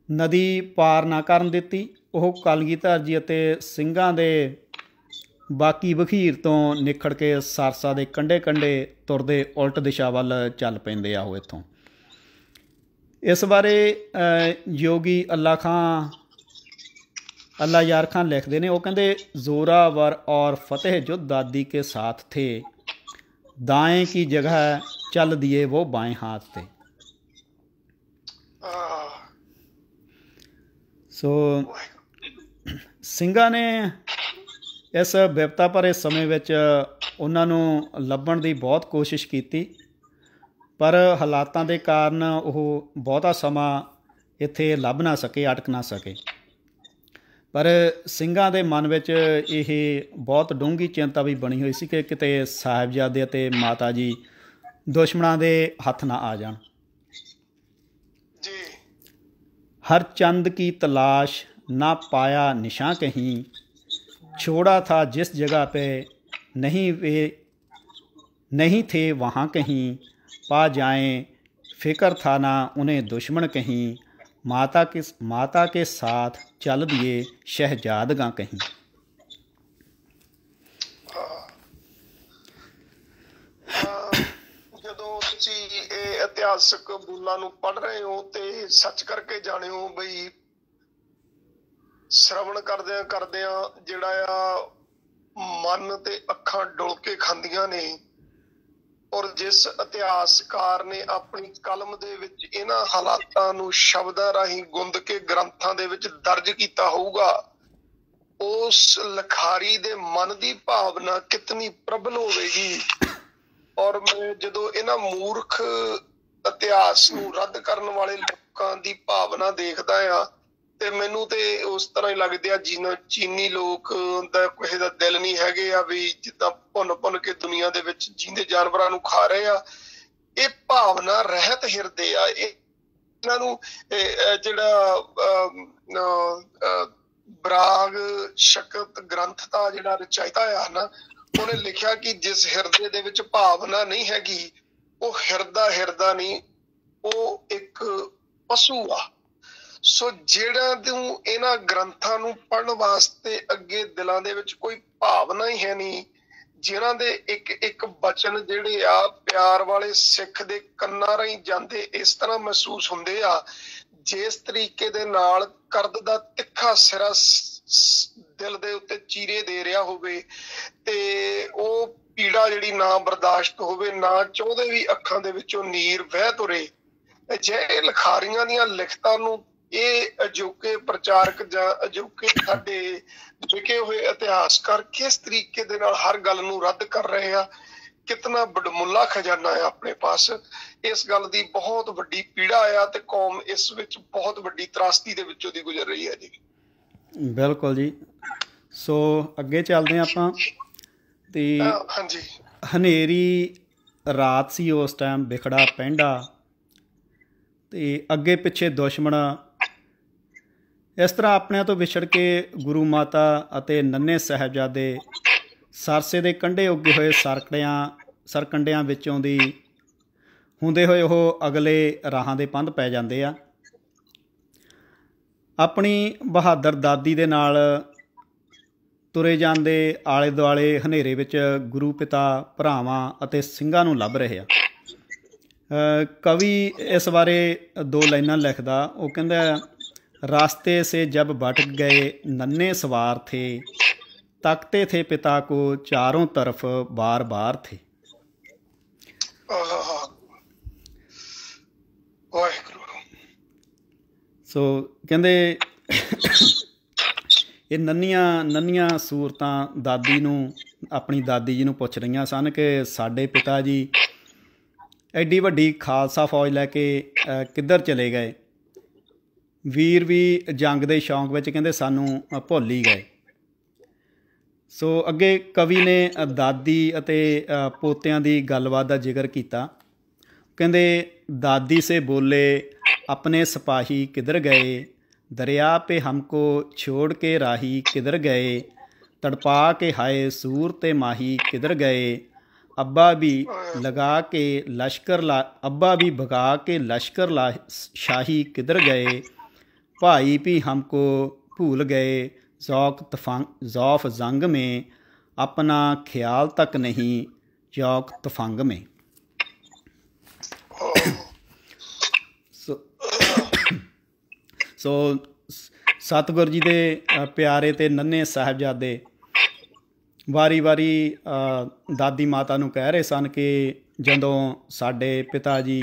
ਨਦੀ ਪਾਰ ਨਾ ਕਰਨ ਦਿੱਤੀ। ਉਹ ਕਲਗੀਧਰ ਜੀ ਅਤੇ ਸਿੰਘਾਂ ਦੇ ਬਾਕੀ ਵਖੀਰ ਤੋਂ ਨਿਖੜ ਕੇ ਸਰਸਾ ਦੇ ਕੰਢੇ ਕੰਢੇ ਤੁਰਦੇ ਉਲਟ ਦਿਸ਼ਾ ਵੱਲ ਚੱਲ ਪੈਂਦੇ ਆ ਉਹ ਇੱਥੋਂ। ਇਸ ਬਾਰੇ ਯੋਗੀ ਅੱਲਾ ਯਾਰ ਖਾਨ ਲਿਖਦੇ ਨੇ, ਉਹ ਕਹਿੰਦੇ ਜ਼ੋਰਾਵਰ ਔਰ ਫਤਿਹ ਜੋ ਦਾਦੀ ਕੇ ਸਾਥ ਥੇ, ਦਾएं की जगह चल दिए वो बाएं हाथ थे। ਸੋ ਸਿੰਘਾਂ ਨੇ ਇਸ ਬਿਪਤਾ ਭਰੇ ਸਮੇਂ ਵਿੱਚ ਉਹਨਾਂ ਨੂੰ ਲੱਭਣ ਦੀ ਬਹੁਤ ਕੋਸ਼ਿਸ਼ ਕੀਤੀ, ਪਰ ਹਾਲਾਤਾਂ ਦੇ ਕਾਰਨ ਉਹ ਬਹੁਤਾ ਸਮਾਂ ਇੱਥੇ ਲੱਭ ਨਾ ਸਕੇ, ਅਟਕ ਨਾ ਸਕੇ। ਪਰ ਸਿੰਘਾਂ ਦੇ ਮਨ ਵਿੱਚ ਇਹ ਬਹੁਤ ਡੂੰਘੀ ਚਿੰਤਾ ਵੀ ਬਣੀ ਹੋਈ ਸੀ ਕਿ ਕਿਤੇ ਸਾਹਿਬਜ਼ਾਦੇ ਅਤੇ ਮਾਤਾ ਜੀ ਦੁਸ਼ਮਣਾਂ ਦੇ ਹੱਥ ਨਾ ਆ ਜਾਣ। हर चंद की तलाश ना पाया निशां कहीं, छोड़ा था जिस जगह पे नहीं थे वहाँ कहीं, पा जाएं फिक्र था ना उन्हें दुश्मन कहीं, माता के साथ चल दिए शहजादगां कहीं। ਇਤਿਹਾਸਕ ਬੋਲਾਂ ਨੂੰ ਪੜ੍ਹ ਰਹੇ ਹੋ ਤੇ ਸੱਚ ਕਰਕੇ ਜਾਣਿਓ ਬਈ ਸ਼ਰਵਣ ਕਰਦਿਆਂ ਜਿਹੜਾ ਆ ਮਨ ਤੇ ਅੱਖਾਂ ਡੁੱਲ ਕੇ ਖਾਂਦੀਆਂ ਨੇ। ਔਰ ਜਿਸ ਇਤਿਹਾਸਕਾਰ ਨੇ ਆਪਣੀ ਕਲਮ ਦੇ ਵਿੱਚ ਇਹਨਾਂ ਹਾਲਾਤਾਂ ਨੂੰ ਸ਼ਬਦਾਂ ਰਾਹੀਂ ਗੁੰਦ ਕੇ ਗ੍ਰੰਥਾਂ ਦੇ ਵਿੱਚ ਦਰਜ ਕੀਤਾ ਹੋਊਗਾ, ਉਸ ਲਿਖਾਰੀ ਦੇ ਮਨ ਦੀ ਭਾਵਨਾ ਕਿਤਨੀ ਪ੍ਰਬਲ ਹੋਵੇਗੀ। ਔਰ ਮੈਂ ਜਦੋਂ ਇਹਨਾਂ ਮੂਰਖ ਇਤਿਹਾਸ ਨੂੰ ਰੱਦ ਕਰਨ ਵਾਲੇ ਲੋਕਾਂ ਦੀ ਭਾਵਨਾ ਦੇਖਦਾ ਆ ਤੇ ਮੈਨੂੰ ਤੇ ਉਸ ਤਰ੍ਹਾਂ ਹੀ ਲੱਗਦੇ ਆ ਚੀਨੀ ਲੋਕ ਦਾ ਕਿਸੇ ਦਾ ਦਿਲ ਨਹੀਂ ਹੈਗੇ ਆ ਵੀ ਜਿੱਦਾਂ ਭੁੰਨ ਭੁੰਨ ਕੇ ਦੁਨੀਆ ਦੇ ਵਿੱਚ ਜੀਂਦੇ ਜਾਨਵਰਾਂ ਨੂੰ ਖਾ ਰਹੇ ਆ। ਇਹ ਭਾਵਨਾ ਰਹਿਤ ਹਿਰਦੇ ਆ। ਇਹਨਾਂ ਨੂੰ ਜਿਹੜਾ ਬਰਾਗ ਸ਼ਕਤ ਗ੍ਰੰਥ ਦਾ ਜਿਹੜਾ ਰਚਾਇਤਾ ਆ ਨਾ, ਉਹਨੇ ਲਿਖਿਆ ਕਿ ਜਿਸ ਹਿਰਦੇ ਦੇ ਵਿੱਚ ਭਾਵਨਾ ਨਹੀਂ ਹੈਗੀ ਉਹ ਹਿਰਦਾ ਨਹੀਂ, ਉਹ ਇੱਕ ਪਸ਼ੂ ਆ। ਸੋ ਜਿਹੜਾ ਤੂੰ ਇਹਨਾਂ ਗ੍ਰੰਥਾਂ ਨੂੰ ਪੜ੍ਹਨ ਵਾਸਤੇ ਅੱਗੇ ਦਿਲਾਂ ਦੇ ਵਿੱਚ ਕੋਈ ਭਾਵਨਾ ਹੀ ਹੈ ਨਹੀਂ, ਜਿਨ੍ਹਾਂ ਦੇ ਇੱਕ ਇੱਕ ਬਚਨ ਜਿਹੜੇ ਆ ਪਿਆਰ ਵਾਲੇ ਸਿੱਖ ਦੇ ਕੰਨਾਂ ਰਾਹੀਂ ਜਾਂਦੇ ਇਸ ਤਰ੍ਹਾਂ ਮਹਿਸੂਸ ਹੁੰਦੇ ਆ, ਜਿਸ ਤਰੀਕੇ ਦੇ ਨਾਲ ਕਰਦ ਦਾ ਤਿੱਖਾ ਸਿਰਾ ਦਿਲ ਦੇ ਉੱਤੇ ਚੀਰੇ ਦੇ ਰਿਹਾ ਹੋਵੇ ਤੇ ਉਹ ਪੀੜਾ ਜਿਹੜੀ ਨਾ ਬਰਦਾਸ਼ਤ ਹੋਵੇ, ਨਾ ਚਾਹੁੰਦੇ ਵੀ ਅੱਖਾਂ ਦੇ ਵਿੱਚੋਂ ਨੀਰ ਵਹਿ ਤੁਰੇ। ਜੇ ਲਿਖਾਰੀਆਂ ਦੀਆਂ ਲਿਖਤਾਂ ਨੂੰ ਇਹ ਅਜੋਕੇ ਪ੍ਰਚਾਰਕ ਜਾਂ ਅਜੋਕੇ ਸਾਡੇ ਵਿਕੇ ਹੋਏ ਇਤਿਹਾਸਕਾਰ ਕਿਸ ਤਰੀਕੇ ਦੇ ਨਾਲ ਹਰ ਗੱਲ ਨੂੰ ਰੱਦ ਕਰ ਰਹੇ ਆ, ਕਿਤਨਾ ਬੜਮੁੱਲਾ ਖਜ਼ਾਨਾ ਹੈ ਆਪਣੇ ਪਾਸ। ਇਸ ਗੱਲ ਦੀ ਬਹੁਤ ਵੱਡੀ ਪੀੜਾ ਆ ਤੇ ਕੌਮ ਇਸ ਵਿੱਚ ਬਹੁਤ ਵੱਡੀ ਤਰਾਸਦੀ ਦੇ ਵਿੱਚੋਂ ਦੀ ਗੁਜ਼ਰ ਰਹੀ ਹੈ ਜੀ। ਬਿਲਕੁਲ ਜੀ। ਸੋ ਅੱਗੇ ਚੱਲਦੇ ਹਾਂ ਆਪਾਂ। ਤੇ ਹਾਂਜੀ, ਹਨੇਰੀ ਰਾਤ ਸੀ ਉਸ ਟਾਈਮ, ਵਿਖੜਾ ਪੈਂਡਾ ਤੇ ਅੱਗੇ ਪਿੱਛੇ ਦੁਸ਼ਮਣ। ਇਸ ਤਰ੍ਹਾਂ ਆਪਣਿਆਂ ਤੋਂ ਵਿਛੜ ਕੇ ਗੁਰੂ ਮਾਤਾ ਅਤੇ ਨੰਨੇ ਸਾਹਿਬਜ਼ਾਦੇ ਸਰਸੇ ਦੇ ਕੰਢੇ ਉੱਗੇ ਹੋਏ ਸਰਕੰਡਿਆਂ ਵਿੱਚੋਂ ਦੀ ਹੁੰਦੇ ਹੋਏ ਉਹ ਅਗਲੇ ਰਾਹਾਂ ਦੇ ਪੰਧ ਪੈ ਜਾਂਦੇ ਆ। ਆਪਣੀ ਬਹਾਦਰ ਦਾਦੀ ਦੇ ਨਾਲ ਤੁਰੇ ਜਾਂਦੇ ਆਲੇ ਦੁਆਲੇ ਹਨੇਰੇ ਵਿੱਚ ਗੁਰੂ ਪਿਤਾ, ਭਰਾਵਾਂ ਅਤੇ ਸਿੰਘਾਂ ਨੂੰ ਲੱਭ ਰਹੇ ਆ। ਕਵੀ ਇਸ ਬਾਰੇ 2 ਲਾਈਨਾਂ ਲਿਖਦਾ। ਉਹ ਕਹਿੰਦਾ, ਰਾਸਤੇ ਸੇ ਜਬ भटक गए नन्हे सवार थे, तकते थे पिता को चारों तरफ बार बार थे। ਸੋ ਕਹਿੰਦੇ ਇਹ ਨੰਨੀਆਂ ਸੂਰਤਾਂ ਦਾਦੀ ਨੂੰ, ਆਪਣੀ ਦਾਦੀ ਜੀ ਨੂੰ ਪੁੱਛ ਰਹੀਆਂ ਸਨ ਕਿ ਸਾਡੇ ਪਿਤਾ ਜੀ ਐਡੀ ਵੱਡੀ ਖਾਲਸਾ ਫੌਜ ਲੈ ਕੇ ਕਿੱਧਰ ਚਲੇ ਗਏ। ਵੀਰ ਵੀ ਜੰਗ ਦੇ ਸ਼ੌਂਕ ਵਿੱਚ ਕਹਿੰਦੇ ਸਾਨੂੰ ਭੁੱਲ ਹੀ ਗਏ। ਸੋ ਅੱਗੇ ਕਵੀ ਨੇ ਦਾਦੀ ਅਤੇ ਪੋਤਿਆਂ ਦੀ ਗੱਲਬਾਤ ਦਾ ਜ਼ਿਕਰ ਕੀਤਾ। ਕਹਿੰਦੇ, ਦਾਦੀ ਸੇ ਬੋਲੇ अपने सिपाही किधर गए, दरिया पे हमको छोड़ के राही किधर गए, तड़पा के हाय सूर ते माही किधर गए, अब्बा भी भगा के लश्कर शाही किधर गए, भाई भी हमको भूल गए ज़ौफ़ जंग में, अपना ख्याल तक नहीं जौक तफंग में। ਸੋ ਸਤਿਗੁਰ ਜੀ ਦੇ ਪਿਆਰੇ ਅਤੇ ਨੰਨੇ ਸਾਹਿਬਜ਼ਾਦੇ ਵਾਰੀ ਦਾਦੀ ਮਾਤਾ ਨੂੰ ਕਹਿ ਰਹੇ ਸਨ ਕਿ ਜਦੋਂ ਸਾਡੇ ਪਿਤਾ ਜੀ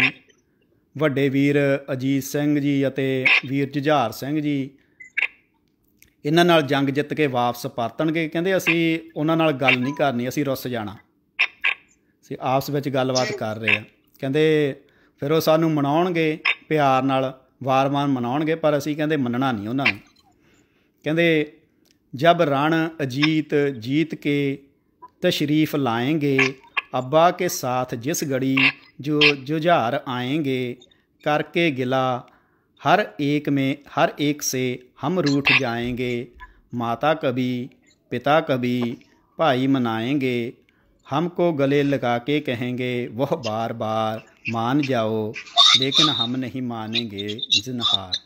ਵੱਡੇ ਵੀਰ ਅਜੀਤ ਸਿੰਘ ਜੀ ਅਤੇ ਵੀਰ ਜੁਝਾਰ ਸਿੰਘ ਜੀ ਇਹਨਾਂ ਨਾਲ ਜੰਗ ਜਿੱਤ ਕੇ ਵਾਪਸ ਪਰਤਣਗੇ, ਕਹਿੰਦੇ ਅਸੀਂ ਉਹਨਾਂ ਨਾਲ ਗੱਲ ਨਹੀਂ ਕਰਨੀ, ਅਸੀਂ ਰੁੱਸ ਜਾਣਾ। ਅਸੀਂ ਆਪਸ ਵਿੱਚ ਗੱਲਬਾਤ ਕਰ ਰਹੇ ਹਾਂ। ਕਹਿੰਦੇ ਫਿਰ ਉਹ ਸਾਨੂੰ ਮਨਾਉਣਗੇ, ਪਿਆਰ ਨਾਲ ਵਾਰ-ਵਾਰ ਮਨਾਉਣਗੇ, ਪਰ ਅਸੀਂ ਕਹਿੰਦੇ ਮੰਨਣਾ ਨਹੀਂ ਉਹਨਾਂ ਨੂੰ। ਕਹਿੰਦੇ, ਜਬ ਰਣ ਅਜੀਤ ਜੀਤ ਕੇ ਤਸ਼ਰੀਫ ਲਾਏਂਗੇ, अब्बा के साथ जिस घड़ी जो जुझार आएंगे, करके गिला हर एक से हम रूठ जाएंगे, माता कभी पिता कभी भाई मनाएंगे, हमको गले लगा के कहेंगे वह बार बार मान जाओ, लेकिन हम नहीं मानेंगे जिनहार।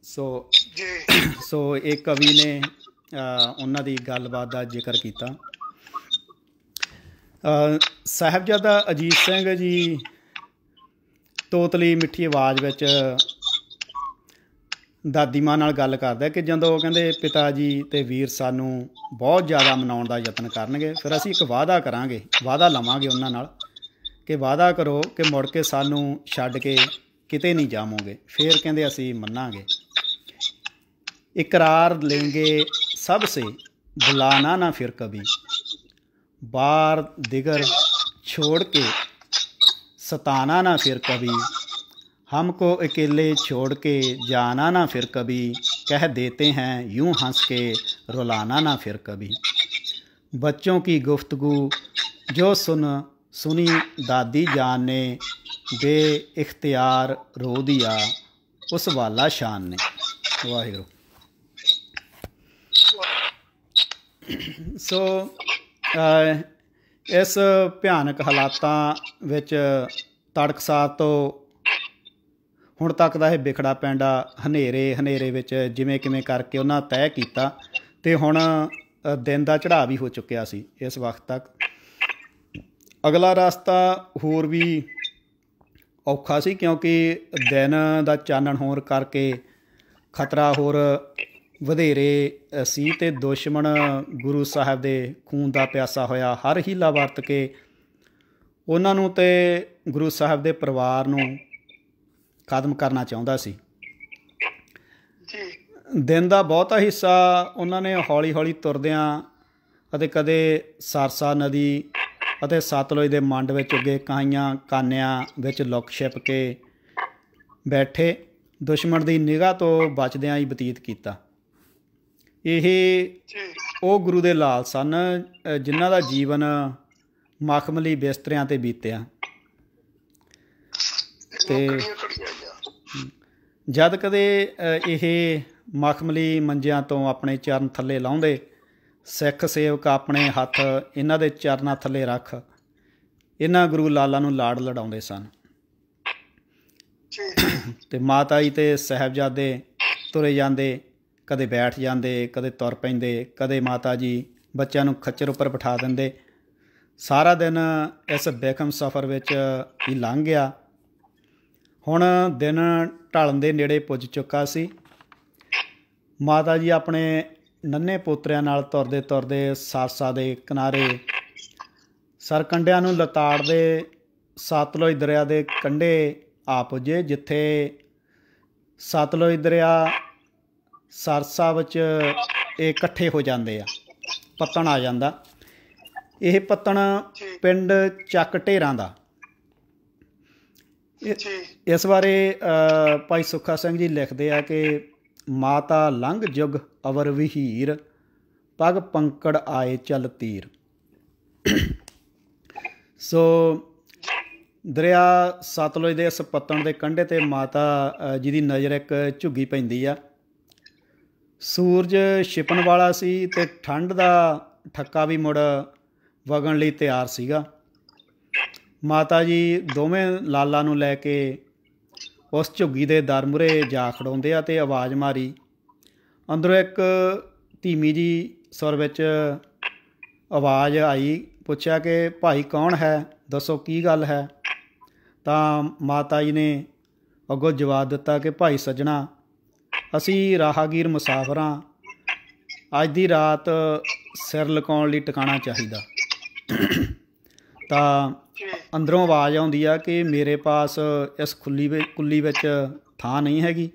सो एक कवि ने उन्हां दी गलबात दा जिक्र कीता। ਸਾਹਿਬਜ਼ਾਦਾ ਅਜੀਤ ਸਿੰਘ ਜੀ ਤੋਤਲੀ ਮਿੱਠੀ ਆਵਾਜ਼ ਵਿੱਚ ਦਾਦੀ ਮਾਂ ਨਾਲ ਗੱਲ ਕਰਦਾ ਕਿ ਜਦੋਂ ਉਹ ਕਹਿੰਦੇ ਪਿਤਾ ਜੀ ਅਤੇ ਵੀਰ ਸਾਨੂੰ ਬਹੁਤ ਜ਼ਿਆਦਾ ਮਨਾਉਣ ਦਾ ਯਤਨ ਕਰਨਗੇ, ਫਿਰ ਅਸੀਂ ਇੱਕ ਵਾਅਦਾ ਕਰਾਂਗੇ, ਵਾਅਦਾ ਲਵਾਂਗੇ ਉਹਨਾਂ ਨਾਲ ਕਿ ਵਾਅਦਾ ਕਰੋ ਕਿ ਮੁੜ ਕੇ ਸਾਨੂੰ ਛੱਡ ਕੇ ਕਿਤੇ ਨਹੀਂ ਜਾਵੋਗੇ। ਫਿਰ ਕਹਿੰਦੇ ਅਸੀਂ ਮੰਨਾਂਗੇ। ਇਕਰਾਰ लेंगे सबसे बुलाना ना फिर कभी, बार दिगर छोड़ के सताना ना फिर कभी, हमको अकेले छोड़ के जाना ना फिर कभी, कह देते हैं यूं हंस के रुलाना ना फिर कभी। बच्चों की गुफ्तगू जो सुनी दादी जान ने, बे इख्तियार रो दिया उस वाला शान ने। वाहिगुरू। सो इस ਭਿਆਨਕ ਹਾਲਾਤਾਂ ਵਿੱਚ ਤੜਕਸਾਰ ਤੋਂ ਹੁਣ ਤੱਕ ਦਾ ਇਹ ਵਿਖੜਾ ਪੈਂਡਾ ਹਨੇਰੇ ਵਿੱਚ ਜਿਵੇਂ ਕਿਵੇਂ ਕਰਕੇ ਉਹਨਾਂ ਤੈਅ ਕੀਤਾ, ਅਤੇ ਹੁਣ ਦਿਨ ਦਾ ਚੜ੍ਹਾਅ ਵੀ ਹੋ ਚੁੱਕਿਆ ਸੀ ਇਸ ਵਕਤ ਤੱਕ। ਅਗਲਾ ਰਸਤਾ ਹੋਰ ਵੀ ਔਖਾ ਸੀ, ਕਿਉਂਕਿ ਦਿਨ ਦਾ ਚਾਨਣ ਹੋਣ ਕਰਕੇ ਖਤਰਾ ਹੋਰ ਵਧੇਰੇ ਸੀ, ਅਤੇ ਦੁਸ਼ਮਣ ਗੁਰੂ ਸਾਹਿਬ ਦੇ ਖੂਨ ਦਾ ਪਿਆਸਾ ਹੋਇਆ ਹਰ ਹੀਲਾ ਵਰਤ ਕੇ ਉਹਨਾਂ ਨੂੰ ਅਤੇ ਗੁਰੂ ਸਾਹਿਬ ਦੇ ਪਰਿਵਾਰ ਨੂੰ ਖਤਮ ਕਰਨਾ ਚਾਹੁੰਦਾ ਸੀ। ਦਿਨ ਦਾ ਬਹੁਤਾ ਹਿੱਸਾ ਉਹਨਾਂ ਨੇ ਹੌਲੀ ਹੌਲੀ ਤੁਰਦਿਆਂ ਅਤੇ ਕਦੇ ਸਰਸਾ ਨਦੀ ਅਤੇ ਸਤਲੁਜ ਦੇ ਮੰਡ ਵਿੱਚ ਉੱਗੇ ਕਾਈਆਂ ਕਾਨਿਆਂ ਵਿੱਚ ਲੁਕ ਛਿਪ ਕੇ ਬੈਠੇ ਦੁਸ਼ਮਣ ਦੀ ਨਿਗਾਹ ਤੋਂ ਬਚਦਿਆਂ ਹੀ ਬਤੀਤ ਕੀਤਾ। ਇਹ ਉਹ ਗੁਰੂ ਦੇ ਲਾਲ ਸਨ ਜਿਨ੍ਹਾਂ ਦਾ ਜੀਵਨ ਮਖਮਲੀ ਬਿਸਤਰਿਆਂ 'ਤੇ ਬੀਤਿਆ, ਅਤੇ ਜਦ ਕਦੇ ਇਹ ਮਖਮਲੀ ਮੰਜਿਆਂ ਤੋਂ ਆਪਣੇ ਚਰਨ ਥੱਲੇ ਲਾਉਂਦੇ, ਸਿੱਖ ਸੇਵਕ ਆਪਣੇ ਹੱਥ ਇਹਨਾਂ ਦੇ ਚਰਨਾਂ ਥੱਲੇ ਰੱਖ ਇਹਨਾਂ ਗੁਰੂ ਲਾਲਾਂ ਨੂੰ ਲਾਡ ਲਡਾਉਂਦੇ ਸਨ, ਅਤੇ ਮਾਤਾ ਜੀ ਅਤੇ ਸਾਹਿਬਜ਼ਾਦੇ ਤੁਰੇ ਜਾਂਦੇ, ਕਦੇ ਬੈਠ ਜਾਂਦੇ, ਕਦੇ ਤੁਰ ਪੈਂਦੇ, ਕਦੇ ਮਾਤਾ ਜੀ ਬੱਚਿਆਂ ਨੂੰ ਖੱਚਰ ਉੱਪਰ ਬਿਠਾ ਦਿੰਦੇ। ਸਾਰਾ ਦਿਨ ਇਸ ਬੇਖਮ ਸਫ਼ਰ ਵਿੱਚ ਹੀ ਲੰਘ ਗਿਆ। ਹੁਣ ਦਿਨ ਢਲਣ ਦੇ ਨੇੜੇ ਪੁੱਜ ਚੁੱਕਾ ਸੀ। ਮਾਤਾ ਜੀ ਆਪਣੇ ਨੰਨ੍ਹੇ ਪੋਤਰਿਆਂ ਨਾਲ ਤੁਰਦੇ ਤੁਰਦੇ ਸਰਸਾ ਦੇ ਕਿਨਾਰੇ ਸਰਕੰਡਿਆਂ ਨੂੰ ਲਤਾੜਦੇ ਸਤਲੁਜ ਦਰਿਆ ਦੇ ਕੰਢੇ ਆ ਪੁੱਜੇ, ਜਿੱਥੇ ਸਤਲੁਜ ਦਰਿਆ ਸਰਸਾ ਵਿੱਚ ਇਹ ਇਕੱਠੇ ਹੋ ਜਾਂਦੇ ਆ, ਪੱਤਣ ਆ ਜਾਂਦਾ। ਇਹ ਪੱਤਣ ਪਿੰਡ ਚੱਕ ਢੇਰਾਂ ਦਾ। ਇਸ ਬਾਰੇ ਭਾਈ ਸੁੱਖਾ ਸਿੰਘ ਜੀ ਲਿਖਦੇ ਆ ਕਿ ਮਾਤਾ ਲੰਘ ਜੁਗ ਅਵਰ ਵਿਹੀਰ, ਪਗ ਪੰਕੜ ਆਏ ਚੱਲ ਤੀਰ। ਸੋ ਦਰਿਆ ਸਤਲੁਜ ਦੇ ਇਸ ਪੱਤਣ ਦੇ ਕੰਢੇ 'ਤੇ ਮਾਤਾ ਜੀ ਦੀ ਨਜ਼ਰ ਇੱਕ ਝੁੱਗੀ ਪੈਂਦੀ ਆ। ਸੂਰਜ ਛਿਪਣ ਵਾਲਾ ਸੀ ਅਤੇ ਠੰਡ ਦਾ ਠੱਕਾ ਵੀ ਮੁੜ ਵਗਣ ਲਈ ਤਿਆਰ ਸੀਗਾ। ਮਾਤਾ ਜੀ ਦੋਵੇਂ ਲਾਲਾਂ ਨੂੰ ਲੈ ਕੇ ਉਸ ਝੁੱਗੀ ਦੇ ਦਰ ਮੂਹਰੇ ਜਾ ਖੜਾਉਂਦੇ ਆ, ਅਤੇ ਆਵਾਜ਼ ਮਾਰੀ। ਅੰਦਰੋਂ ਇੱਕ ਧੀਮੀ ਜੀ ਸੁਰ ਵਿੱਚ ਆਵਾਜ਼ ਆਈ, ਪੁੱਛਿਆ ਕਿ ਭਾਈ ਕੌਣ ਹੈ, ਦੱਸੋ ਕੀ ਗੱਲ ਹੈ। ਤਾਂ ਮਾਤਾ ਜੀ ਨੇ ਅੱਗੋਂ ਜਵਾਬ ਦਿੱਤਾ ਕਿ ਭਾਈ ਸੱਜਣਾ, ਅਸੀਂ ਰਾਹਗੀਰ ਮੁਸਾਫਰ ਹਾਂ, ਅੱਜ ਦੀ ਰਾਤ ਸਿਰ ਲੁਕਾਉਣ ਲਈ ਟਿਕਾਣਾ ਚਾਹੀਦਾ। ਤਾਂ ਅੰਦਰੋਂ ਆਵਾਜ਼ ਆਉਂਦੀ ਆ ਕਿ ਮੇਰੇ ਪਾਸ ਇਸ ਕੁੱਲੀ ਵਿੱਚ ਥਾਂ ਨਹੀਂ ਹੈਗੀ।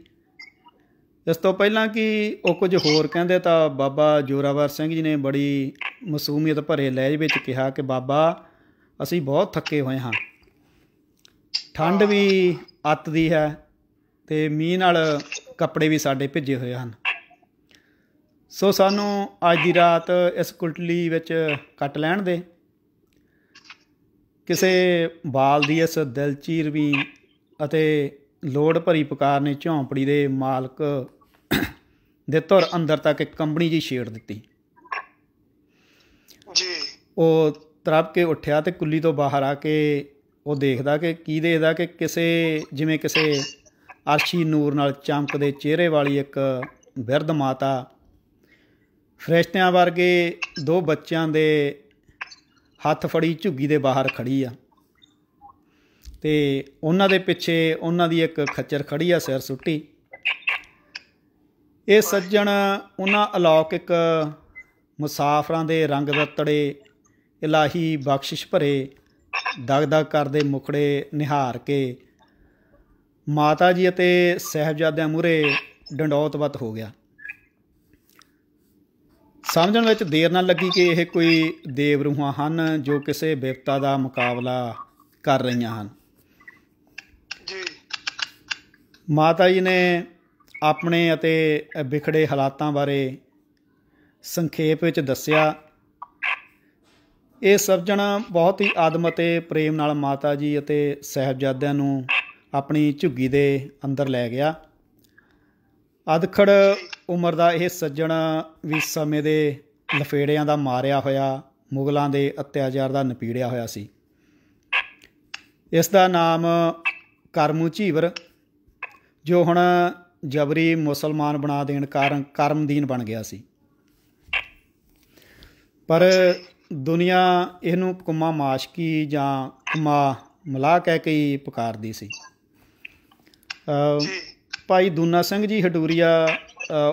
ਇਸ ਤੋਂ ਪਹਿਲਾਂ ਕਿ ਉਹ ਕੁਝ ਹੋਰ ਕਹਿੰਦੇ ਤਾਂ ਬਾਬਾ ਜ਼ੋਰਾਵਰ ਸਿੰਘ ਜੀ ਨੇ ਬੜੀ ਮਾਸੂਮੀਅਤ ਭਰੇ ਲਹਿਜੇ ਵਿੱਚ ਕਿਹਾ ਕਿ ਬਾਬਾ, ਅਸੀਂ ਬਹੁਤ ਥੱਕੇ ਹੋਏ ਹਾਂ, ਠੰਡ ਵੀ ਅੱਤ ਦੀ ਹੈ, ਅਤੇ ਮੀਂਹ ਨਾਲ ਕੱਪੜੇ ਵੀ ਸਾਡੇ ਭਿੱਜੇ ਹੋਏ ਹਨ, ਸੋ ਸਾਨੂੰ ਅੱਜ ਦੀ ਰਾਤ ਇਸ ਕੁੱਲੀ ਵਿੱਚ ਕੱਟ ਲੈਣ ਦੇ। ਕਿਸੇ ਬਾਲ ਦੀ ਇਸ ਦਿਲਚੀਰਵੀਂ ਅਤੇ ਲੋੜ ਭਰੀ ਪੁਕਾਰ ਨੇ ਝੌਂਪੜੀ ਦੇ ਮਾਲਕ ਦੇ ਧੁਰ ਅੰਦਰ ਤੱਕ ਇੱਕ ਕੰਬਣੀ ਜਿਹੀ ਛੇੜ ਦਿੱਤੀ। ਉਹ ਤਰਪ ਕੇ ਉੱਠਿਆ ਅਤੇ ਕੁੱਲੀ ਤੋਂ ਬਾਹਰ ਆ ਕੇ ਉਹ ਦੇਖਦਾ ਕਿ ਕੀ ਦੇਖਦਾ ਕਿ ਜਿਵੇਂ ਕਿਸੇ ਅਰਸ਼ੀ ਨੂਰ ਨਾਲ ਚਮਕਦੇ ਚਿਹਰੇ ਵਾਲੀ ਇੱਕ ਬਿਰਧ ਮਾਤਾ ਫਰਿਸ਼ਤਿਆਂ ਵਰਗੇ ਦੋ ਬੱਚਿਆਂ ਦੇ ਹੱਥ ਫੜੀ ਝੁੱਗੀ ਦੇ ਬਾਹਰ ਖੜ੍ਹੀ ਆ, ਅਤੇ ਉਹਨਾਂ ਦੇ ਪਿੱਛੇ ਉਹਨਾਂ ਦੀ ਇੱਕ ਖੱਚਰ ਖੜ੍ਹੀ ਆ ਸਿਰ ਸੁੱਟੀ। ਇਹ ਸੱਜਣ ਉਹਨਾਂ ਅਲੌਕਿਕ ਮੁਸਾਫਰਾਂ ਦੇ ਰੰਗ ਰਤੜੇ ਇਲਾਹੀ ਬਖਸ਼ਿਸ਼ ਭਰੇ ਦਗਦਗ ਕਰਦੇ ਮੁਖੜੇ ਨਿਹਾਰ ਕੇ ਮਾਤਾ ਜੀ ਅਤੇ ਸਾਹਿਬਜ਼ਾਦਿਆਂ ਮੂਹਰੇ ਡੰਡੌਤਵਤ ਹੋ ਗਿਆ। ਸਮਝਣ ਵਿੱਚ ਦੇਰ ਨਾ ਲੱਗੀ ਕਿ ਇਹ ਕੋਈ ਦੇਵ ਰੂਹਾਂ ਹਨ ਜੋ ਕਿਸੇ ਬਿਪਤਾ ਦਾ ਮੁਕਾਬਲਾ ਕਰ ਰਹੀਆਂ ਹਨ। ਮਾਤਾ ਜੀ ਨੇ ਆਪਣੇ ਅਤੇ ਵਿਖੜੇ ਹਾਲਾਤਾਂ ਬਾਰੇ ਸੰਖੇਪ ਵਿੱਚ ਦੱਸਿਆ। ਇਹ ਸੱਜਣ ਬਹੁਤ ਹੀ ਆਦਮ ਅਤੇ ਪ੍ਰੇਮ ਨਾਲ ਮਾਤਾ ਜੀ ਅਤੇ ਸਾਹਿਬਜ਼ਾਦਿਆਂ ਨੂੰ ਆਪਣੀ ਝੁੱਗੀ ਦੇ ਅੰਦਰ ਲੈ ਗਿਆ। ਅਧਖੜ ਉਮਰ ਦਾ ਇਹ ਸੱਜਣ ਵੀ ਸਮੇਂ ਦੇ ਲਫੇੜਿਆਂ ਦਾ ਮਾਰਿਆ ਹੋਇਆ, ਮੁਗਲਾਂ ਦੇ ਅਤਿਆਚਾਰ ਦਾ ਨਪੀੜਿਆ ਹੋਇਆ ਸੀ। ਇਸ ਦਾ ਨਾਮ ਕਰਮੂ ਝੀਵਰ, ਜੋ ਹੁਣ ਜਬਰੀ ਮੁਸਲਮਾਨ ਬਣਾ ਦੇਣ ਕਾਰਨ ਕਰਮਦੀਨ ਬਣ ਗਿਆ ਸੀ। ਪਰ ਦੁਨੀਆ ਇਹਨੂੰ ਕੁਮਾ ਮਾਸ਼ਕੀ ਜਾਂ ਕੁਮਾ ਮਲਾਹ ਕਹਿ ਕੇ ਹੀ ਪੁਕਾਰਦੀ ਸੀ। ਭਾਈ ਦੂਨਾ ਸਿੰਘ ਜੀ ਹਡੂਰੀਆ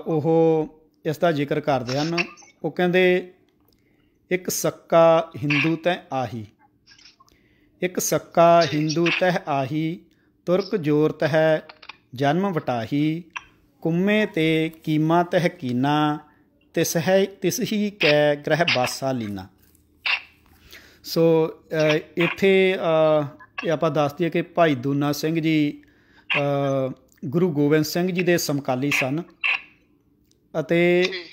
ਉਹ ਇਸ ਦਾ ਜ਼ਿਕਰ ਕਰਦੇ ਹਨ। ਉਹ ਕਹਿੰਦੇ, ਇੱਕ ਸੱਕਾ ਹਿੰਦੂ ਤੈ ਆਹੀ, ਇੱਕ ਸੱਕਾ ਹਿੰਦੂ ਤਹਿ ਆਹੀ, ਤੁਰਕ ਜੋਰਤ ਹੈ ਜਨਮ ਵਟਾਹੀ, ਕੁੰਮੇ ਤੇ ਕੀਮਾ ਤਹਿ ਕੀਨਾ, ਤਿਸ ਹੀ ਕੈ ਗ੍ਰਹਿ ਬਾਸਾ ਲੀਨਾ। ਸੋ ਇੱਥੇ ਆਪਾਂ ਦੱਸ ਦਈਏ ਕਿ ਭਾਈ ਦੂਨਾ ਸਿੰਘ ਜੀ ਗੁਰੂ ਗੋਬਿੰਦ ਸਿੰਘ ਜੀ ਦੇ ਸਮਕਾਲੀ ਸਨ ਅਤੇ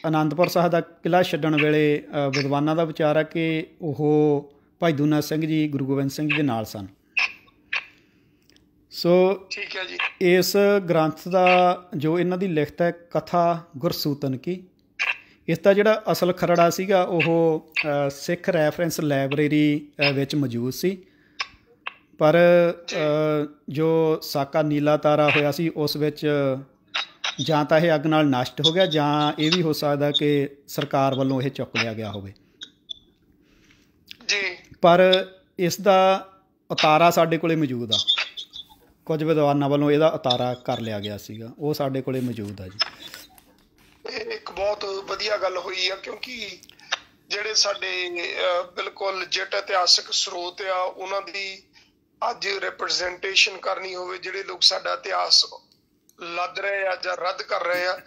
ਅਨੰਦਪੁਰ ਸਾਹਿਬ ਦਾ ਕਿਲ੍ਹਾ ਛੱਡਣ ਵੇਲੇ ਵਿਦਵਾਨਾਂ ਦਾ ਵਿਚਾਰ ਹੈ ਕਿ ਉਹ ਭਾਈ ਦੂਨਾ ਸਿੰਘ ਜੀ ਗੁਰੂ ਗੋਬਿੰਦ ਸਿੰਘ ਜੀ ਦੇ ਨਾਲ ਸਨ। ਸੋ ਠੀਕ ਹੈ ਜੀ। ਇਸ ਗ੍ਰੰਥ ਦਾ ਜੋ ਇਹਨਾਂ ਦੀ ਲਿਖਤ ਹੈ, ਕਥਾ ਗੁਰਸੂਤਨ ਕੀ, ਇਸ ਦਾ ਜਿਹੜਾ ਅਸਲ ਖਰੜਾ ਸੀਗਾ ਉਹ ਸਿੱਖ ਰੈਫਰੈਂਸ ਲਾਇਬ੍ਰੇਰੀ ਵਿੱਚ ਮੌਜੂਦ ਸੀ। ਪਰ ਜੋ ਸਾਕਾ ਨੀਲਾ ਤਾਰਾ ਹੋਇਆ ਸੀ ਉਸ ਵਿੱਚ ਜਾਂ ਤਾਂ ਇਹ ਅੱਗ ਨਾਲ ਨਸ਼ਟ ਹੋ ਗਿਆ, ਜਾਂ ਇਹ ਵੀ ਹੋ ਸਕਦਾ ਕਿ ਸਰਕਾਰ ਵੱਲੋਂ ਇਹ ਚੁੱਕ ਲਿਆ ਗਿਆ ਹੋਵੇ। ਪਰ ਇਸ ਦਾ ਉਤਾਰਾ ਸਾਡੇ ਕੋਲੇ ਮੌਜੂਦ ਆ। ਕੁਝ ਵਿਦਵਾਨਾਂ ਵੱਲੋਂ ਇਹਦਾ ਉਤਾਰਾ ਕਰ ਲਿਆ ਗਿਆ ਸੀਗਾ, ਉਹ ਸਾਡੇ ਕੋਲੇ ਮੌਜੂਦ ਆ ਜੀ। ਇਹ ਇੱਕ ਬਹੁਤ ਵਧੀਆ ਗੱਲ ਹੋਈ ਆ, ਕਿਉਂਕਿ ਜਿਹੜੇ ਸਾਡੇ ਬਿਲਕੁਲ ਲੈਜਿਟ ਇਤਿਹਾਸਕ ਸਰੋਤ ਆ, ਉਹਨਾਂ ਦੀ ਅੱਜ ਰਿਪਰੈਜ਼ੈਂਟੇਸ਼ਨ ਕਰਨੀ ਹੋਵੇ, ਜਿਹੜੇ ਲੋਕ ਸਾਡਾ ਇਤਿਹਾਸ ਲੱਦ ਰਹੇ ਆ ਜਾਂ ਰੱਦ ਕਰ ਰਹੇ ਆ,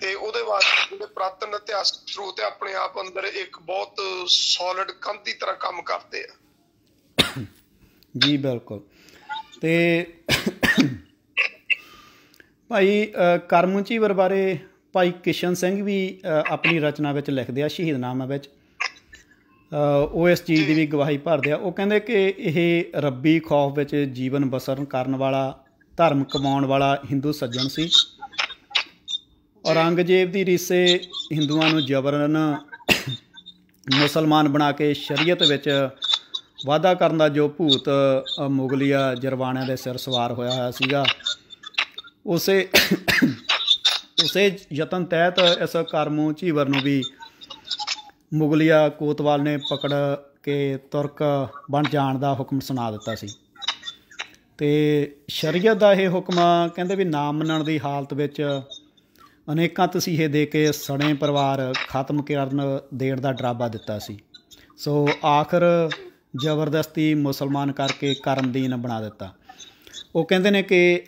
ਤੇ ਉਹਦੇ ਵਾਸਤੇ ਜਿਹੜੇ ਪੁਰਾਤਨ ਇਤਿਹਾਸਕ ਸਰੋਤ ਆ ਆਪਣੇ ਆਪ ਅੰਦਰ ਇੱਕ ਬਹੁਤ ਸੋਲਿਡ ਕੰਧ ਦੀ ਤਰ੍ਹਾਂ ਕੰਮ ਕਰਦੇ ਆ। ਜੀ ਬਿਲਕੁਲ। ਤੇ ਭਾਈ ਕਰਮੂ ਝੀਵਰ ਬਾਰੇ ਭਾਈ ਕਿਸ਼ਨ ਸਿੰਘ ਵੀ ਆਪਣੀ ਰਚਨਾ ਵਿੱਚ ਲਿਖਦੇ ਆ, ਸ਼ਹੀਦਨਾਮਾ ਵਿੱਚ। ਉਹ ਇਸ ਚੀਜ਼ ਦੀ ਵੀ ਗਵਾਹੀ ਭਰਦੇ ਆ। ਉਹ ਕਹਿੰਦੇ ਕਿ ਇਹ ਰੱਬੀ ਖੌਫ ਵਿੱਚ ਜੀਵਨ ਬਸਰ ਕਰਨ ਵਾਲਾ, ਧਰਮ ਕਮਾਉਣ ਵਾਲਾ ਹਿੰਦੂ ਸੱਜਣ ਸੀ। ਔਰੰਗਜ਼ੇਬ ਦੀ ਰੀਸੇ ਹਿੰਦੂਆਂ ਨੂੰ ਜਬਰਨ ਮੁਸਲਮਾਨ ਬਣਾ ਕੇ ਸ਼ਰੀਅਤ ਵਿੱਚ ਵਾਧਾ ਕਰਨ ਦਾ ਜੋ ਭੂਤ ਮੁਗਲੀਆ ਜਰਵਾਣਿਆਂ ਦੇ ਸਿਰ ਸਵਾਰ ਹੋਇਆ ਸੀਗਾ, ਉਸੇ ਯਤਨ ਤਹਿਤ ਇਸ ਕਰਮੂ ਝੀਵਰ ਨੂੰ ਵੀ ਮੁਗਲੀਆ ਕੋਤਵਾਲ ਨੇ ਪਕੜ ਕੇ ਤੁਰਕ ਬਣ ਜਾਣ ਦਾ ਹੁਕਮ ਸੁਣਾ ਦਿੱਤਾ ਸੀ। ਅਤੇ ਸ਼ਰੀਅਤ ਦਾ ਇਹ ਹੁਕਮ ਕਹਿੰਦੇ ਵੀ ਨਾ ਮੰਨਣ ਦੀ ਹਾਲਤ ਵਿੱਚ ਅਨੇਕਾਂ ਤਸੀਹੇ ਦੇ ਕੇ ਸਣੇ ਪਰਿਵਾਰ ਖਤਮ ਕਰਨ ਦੇਣ ਦਾ ਡਰਾਵਾ ਦਿੱਤਾ ਸੀ। ਸੋ ਆਖਰ ਜ਼ਬਰਦਸਤੀ ਮੁਸਲਮਾਨ ਕਰਕੇ ਕਰਮਦੀਨ ਬਣਾ ਦਿੱਤਾ। ਉਹ ਕਹਿੰਦੇ ਨੇ ਕਿ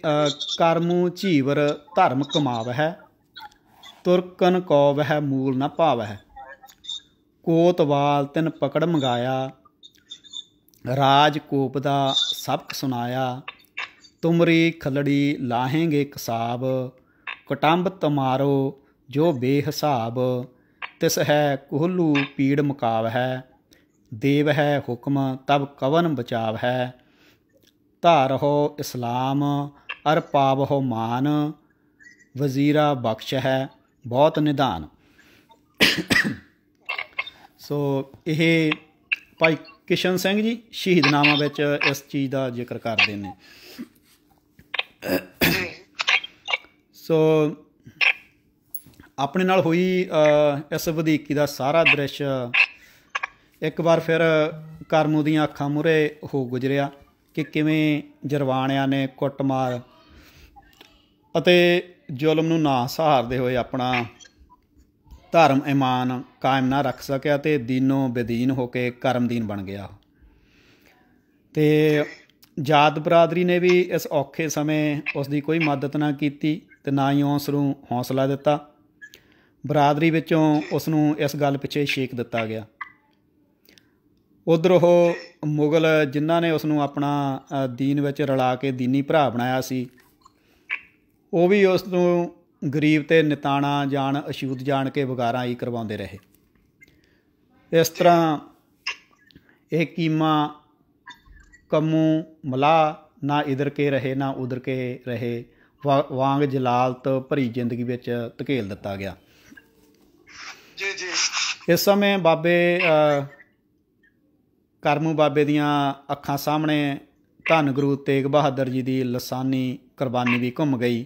ਕਰਮੂ ਝੀਵਰ ਧਰਮ ਕਮਾਵ ਹੈ, ਤੁਰਕਨ ਕੌਵ ਹੈ ਮੂਲ ਨਾ ਭਾਵ ਹੈ, ਕੋਤਵਾਲ ਤਿਨ ਪਕੜ ਮੰਗਾਇਆ, ਰਾਜ ਕੋਪ ਦਾ ਸਬਕ ਸੁਣਾਇਆ, ਤੁਮਰੀ ਖਲੜੀ ਲਾਹੇਂਗੇ ਕਸਾਬ, ਕਟੰਬ ਤਮਾਰੋ ਜੋ ਬੇਹਿਸਾਬ, ਤਿਸ ਹੈ ਕੋਹਲੂ ਪੀੜ ਮੁਕਾਵ ਹੈ, ਦੇਵ ਹੈ ਹੁਕਮ ਤਬ ਕਵਨ ਬਚਾਵ ਹੈ, ਧਾਰਹੁ ਇਸਲਾਮ ਅਰ ਪਾਵਹੁ ਮਾਨ, ਵਜ਼ੀਰਾ ਬਖਸ਼ ਹੈ ਬਹੁਤ ਨਿਧਾਨ। ਸੋ ਇਹ ਭਾਈ ਕਿਸ਼ਨ ਸਿੰਘ ਜੀ ਸ਼ਹੀਦਨਾਮਾ ਵਿੱਚ ਇਸ ਚੀਜ਼ ਦਾ ਜ਼ਿਕਰ ਕਰਦੇ ਨੇ। ਸੋ ਆਪਣੇ ਨਾਲ ਹੋਈ ਇਸ ਵਧੀਕੀ ਦਾ ਸਾਰਾ ਦ੍ਰਿਸ਼ ਇੱਕ ਵਾਰ ਫਿਰ ਕਰਮੂ ਦੀਆਂ ਅੱਖਾਂ ਮੂਹਰੇ ਹੋ ਗੁਜ਼ਰਿਆ ਕਿ ਕਿਵੇਂ ਜਰਵਾਣਿਆਂ ਨੇ ਕੁੱਟਮਾਰ ਅਤੇ ਜ਼ੁਲਮ ਨੂੰ ਨਾ ਸਹਾਰਦੇ ਹੋਏ ਆਪਣਾ ਧਰਮ ਈਮਾਨ ਕਾਇਮ ਨਾ ਰੱਖ ਸਕਿਆ ਅਤੇ ਦੀਨੋ ਬੇਦੀਨ ਹੋ ਕੇ ਕਰਮਦੀਨ ਬਣ ਗਿਆ। ਅਤੇ ਜਾਤ ਬਰਾਦਰੀ ਨੇ ਵੀ ਇਸ ਔਖੇ ਸਮੇਂ ਉਸ ਦੀ ਕੋਈ ਮਦਦ ਨਾ ਕੀਤੀ ਅਤੇ ਨਾ ਹੀ ਉਸ ਨੂੰ ਹੌਸਲਾ ਦਿੱਤਾ। ਬਰਾਦਰੀ ਵਿੱਚੋਂ ਉਸ ਨੂੰ ਇਸ ਗੱਲ ਪਿੱਛੇ ਛੇਕ ਦਿੱਤਾ ਗਿਆ। ਉੱਧਰ ਉਹ ਮੁਗਲ ਜਿਨ੍ਹਾਂ ਨੇ ਉਸ ਨੂੰ ਆਪਣਾ ਦੀਨ ਵਿੱਚ ਰਲਾ ਕੇ ਦੀਨੀ ਭਰਾ ਬਣਾਇਆ ਸੀ, ਉਹ ਵੀ ਉਸ ਨੂੰ ਗਰੀਬ ਤੇ ਨਿਤਾਣਾ ਜਾਣ ਅਛੂਤ ਜਾਣ ਕੇ ਵਗਾਰਾਂ ਹੀ ਕਰਵਾਉਂਦੇ ਰਹੇ। ਇਸ ਤਰ੍ਹਾਂ ਇਹ ਕੀਮਾ ਕੰਮੂ ਮਲਾਹ ਨਾ ਇਧਰ ਕੇ ਰਹੇ ਨਾ ਉਧਰ ਕੇ ਰਹੇ ਵਾਂਗ ਜਲਾਲਤ ਭਰੀ ਜ਼ਿੰਦਗੀ ਵਿੱਚ ਧਕੇਲ ਦਿੱਤਾ ਗਿਆ। ਇਸ ਸਮੇਂ ਬਾਬੇ ਕਰਮੂ ਬਾਬੇ ਦੀਆਂ ਅੱਖਾਂ ਸਾਹਮਣੇ ਧੰਨ ਗੁਰੂ ਤੇਗ ਬਹਾਦਰ ਜੀ ਦੀ ਲਸਾਨੀ ਕੁਰਬਾਨੀ ਵੀ ਘੁੰਮ ਗਈ